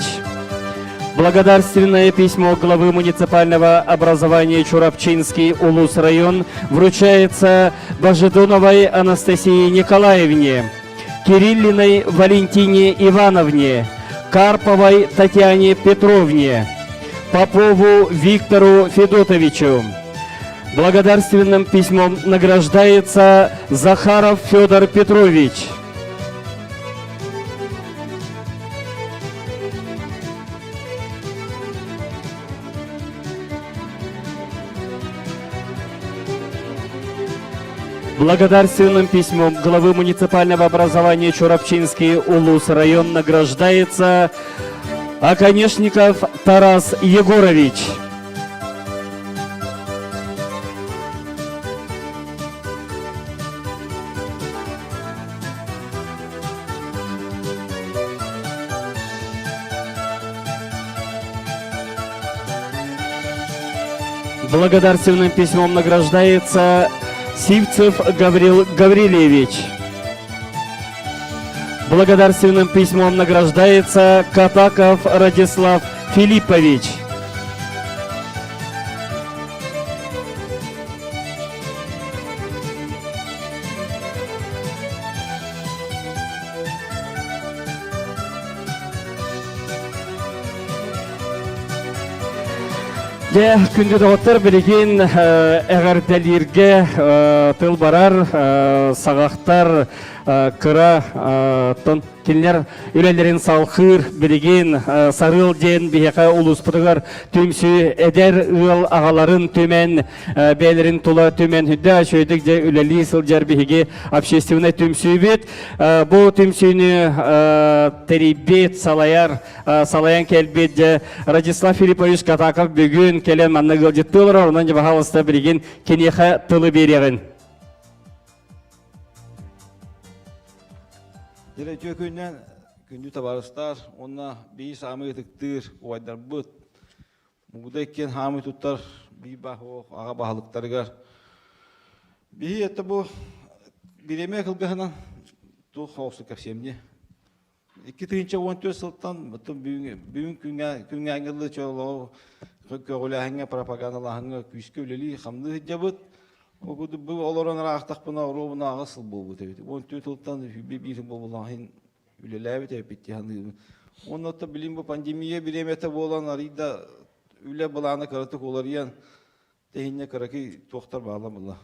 Благодарственное письмо главы муниципального образования Чурапчинский Улус район вручается Божедуновой Анастасии Николаевне, Кириллиной Валентине Ивановне, Карповой Татьяне Петровне, Попову Виктору Федотовичу. Благодарственным письмом награждается Захаров Федор Петрович. Благодарственным письмом главы муниципального образования Чурапчинский Улус район награждается Оконешников Тарас Егорович. Благодарственным письмом награждается Сивцев Гаврил Гаврилевич. Благодарственным письмом награждается Катаков Радислав Филиппович. Күнді доғыттар білеген әғардәлерге тыл барар, сағақтар, кыра, тон келінер үлелерін салқыр білеген сарыл ден бейеқа ұлыс бұтығар түмсі әдер ұл ағаларын төмен бәлерін тұла төмен хүдді шөйдік де үлелі сылжар бейге общественный түмсі бет. Бұл түмсіні тәрибет салаян кәлбет де Радислав Филиппович Катаков бүгін келен манна ғылжет тұлыр, онан жа бағалысты білеген кенеқа тылы береген. Деле төкөннән күндү табарыстар, онна бей самы тыктыр, уайдар бут. Мугда кен хамы туттар, бей бахо, ага бахалыктарыгар. Бей етті бұл биреме кылгахынан ту хоқсы кәпсемне. 2014 сылттан бүгін күнге аңғылы чолу көгілі пропагандалағынға күшкі өлелі қамды жабыт. Оғыды бұл оларан рақтақ бұна ұруына ағысыл бұл бұт әбет. 14 ұлттан бірін бұл бұлағын үлелі әбет әбетті ханды. Оны отта білім бұл пандемия біреметі болан арыйда үлі бұлағына қаратық олар ең тәйінне қарақы тоқтар бағла бұла.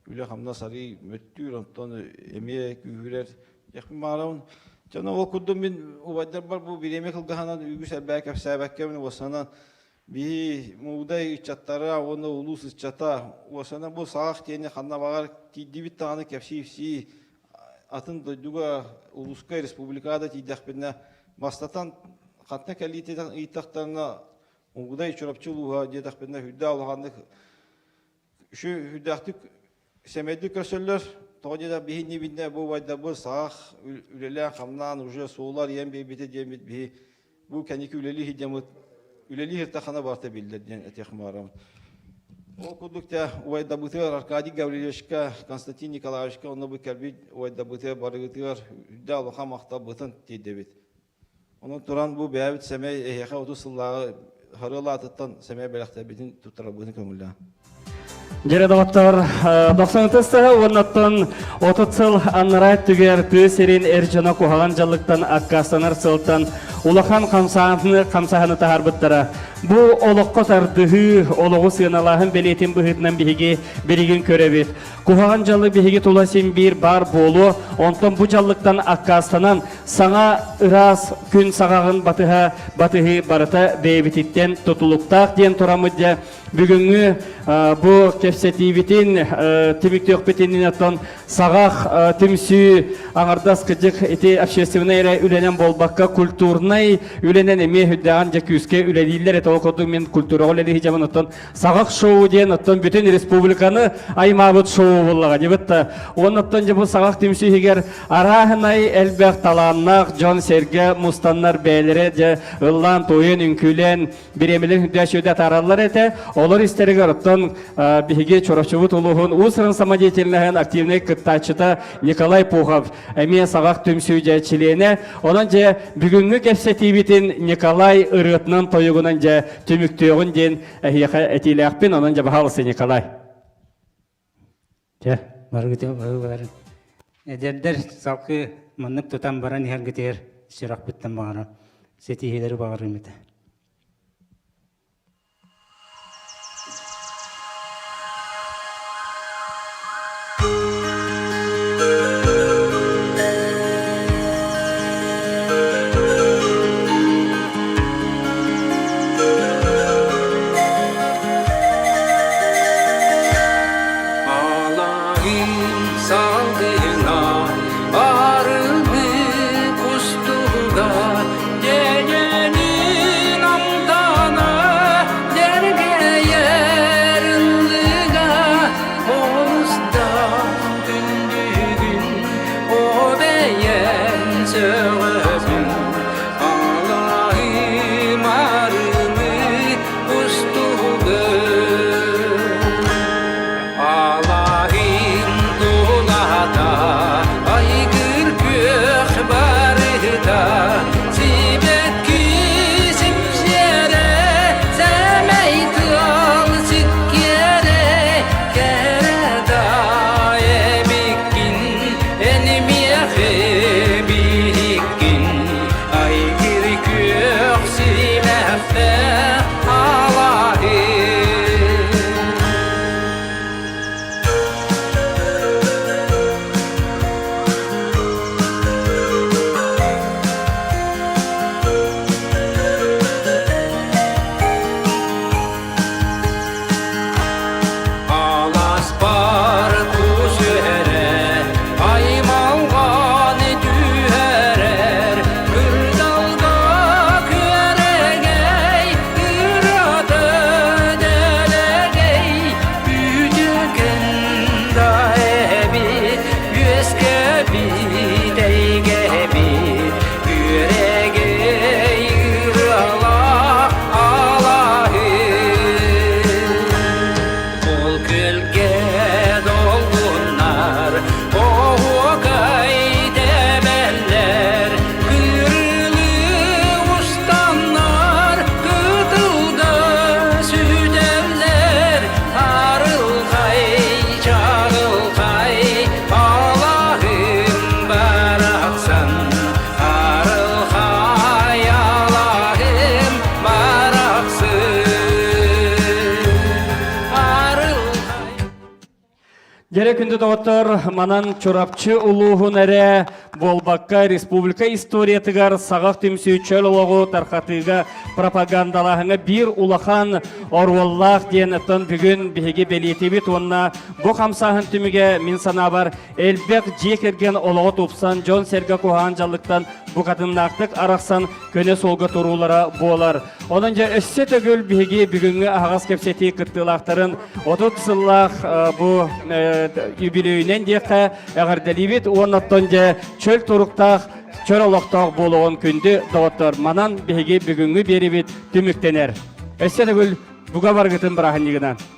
Үлі қамна сары мөттір, онтан әме күйірер. Яқын мағырауын. Жана ол күрді мен ұвайдар бар бұл біреме қылғанан үйгіс әлбәк әпсәбәккемін осанан би мудай чаттара оны улус чата осана бу саах тени ханна багар тидибит таны кепси атын дойдуга улуска республикада тидахпенна бастатан хатна калите итахтарна мудай чурапчулуга дедахпенна хүдда алгандык şu хүддахтык семеди көсөллөр тоодеда бихини бинне бу вайда бу саах үлеле хамнан уже соолар ем бебите демит би бу каники үлели хидемут Үлелі хертахана барта білдерден әтеқмарам. Ол күрдікте уайдабытығар Аркадий Гаврилевичка, Константин Николаевичка, оны бұл кәрбейд уайдабытығар барығытығар үдді алуға мақта бұтын тейдебет. Оның тұран бұл бәйбіт сәмей әйеқа 30 сыллағы харыла атыттан сәмей бәліқті бетін тұттыра бұтын көмілі. Жередаваттар 90 тыстығы орнаттан 30 сыл анырайт түгер төсерін әржана қоғаған жалықтан аққастанар сылттан Улахан қамсағаны тағар бұттара. Бұл олыққа тардығы, олығы сыйыналағын белетін бұғытынан бейге береген көребет. Қоғаған жалы бейге толасын бір бар болу, онтан бұл жалықтан аққастанан саңа ырас күн сағағын батығы барыта бейбететтен тұтылықтақ ден тұрамыдя. Бүгінгі бұл кепсетиветін темікті өкпетенін аттан сағақ түмсі аңардас қыдық еті общественный үленен болбаққа культурнай үленен әме хүддаған жәкүйіске үлелейлер еті оқыдың мен культура олелі хижамын аттан сағақ шоу ден аттан бүтін республиканы аймабыт шоу болаға дебітті. Оны аттан жа бұл сағақ түмсі егер арағынай әлбәқ таланнақ Джон Серге мұстаннар бәлері жа ұллан тойын үнкілен біремелін хүддәші таралар еті. Олар истерігер оттан бігеге чорапчыбыт олуғын ұсырын самодеятельнігін активный кыттачыта Николай Пухов. әме сағақ түмсүйдә чилене, онан же бүгінгі кепсетибитин Николай ырытнын тойығынан же түміктеуін ден әйеқі әтиләқпен, онан же бағалысы Николай. Баргытым бағыларын. Әдердер салқы мұнық тұтан баран ергітер сұрақ бүттен бағарам. Сетихелері бағарым еді. Жере күнді доғыттыр, манан чорапчы ұлуғын әрі болбаққа республика историятығар сағақ түмсі чөл олығы тарқатыға пропагандалағыңа бір улахан орваллақ ден ұттын бүгін бігеге белетебет онына бұ қамсағын түміге мен санабар әлбек жекерген олығы топсан Джон Серга Кухан жалықтан бұ қатыннақтық арақсан көне солғы тұрулара болар. Онын же өссе төгіл бігеге бүгінгі ағас кепсеті күттілақтарын 30 сыллақ бұ юбилейінен деқі әғірделебет орнаттан же чөл тұрықтақ, чөл олықтақ болуын күнді доғыттыр. Манан бігеге бүгінгі беребет түміктенер. Өссе төгіл бұға барғытын бірағын егінен.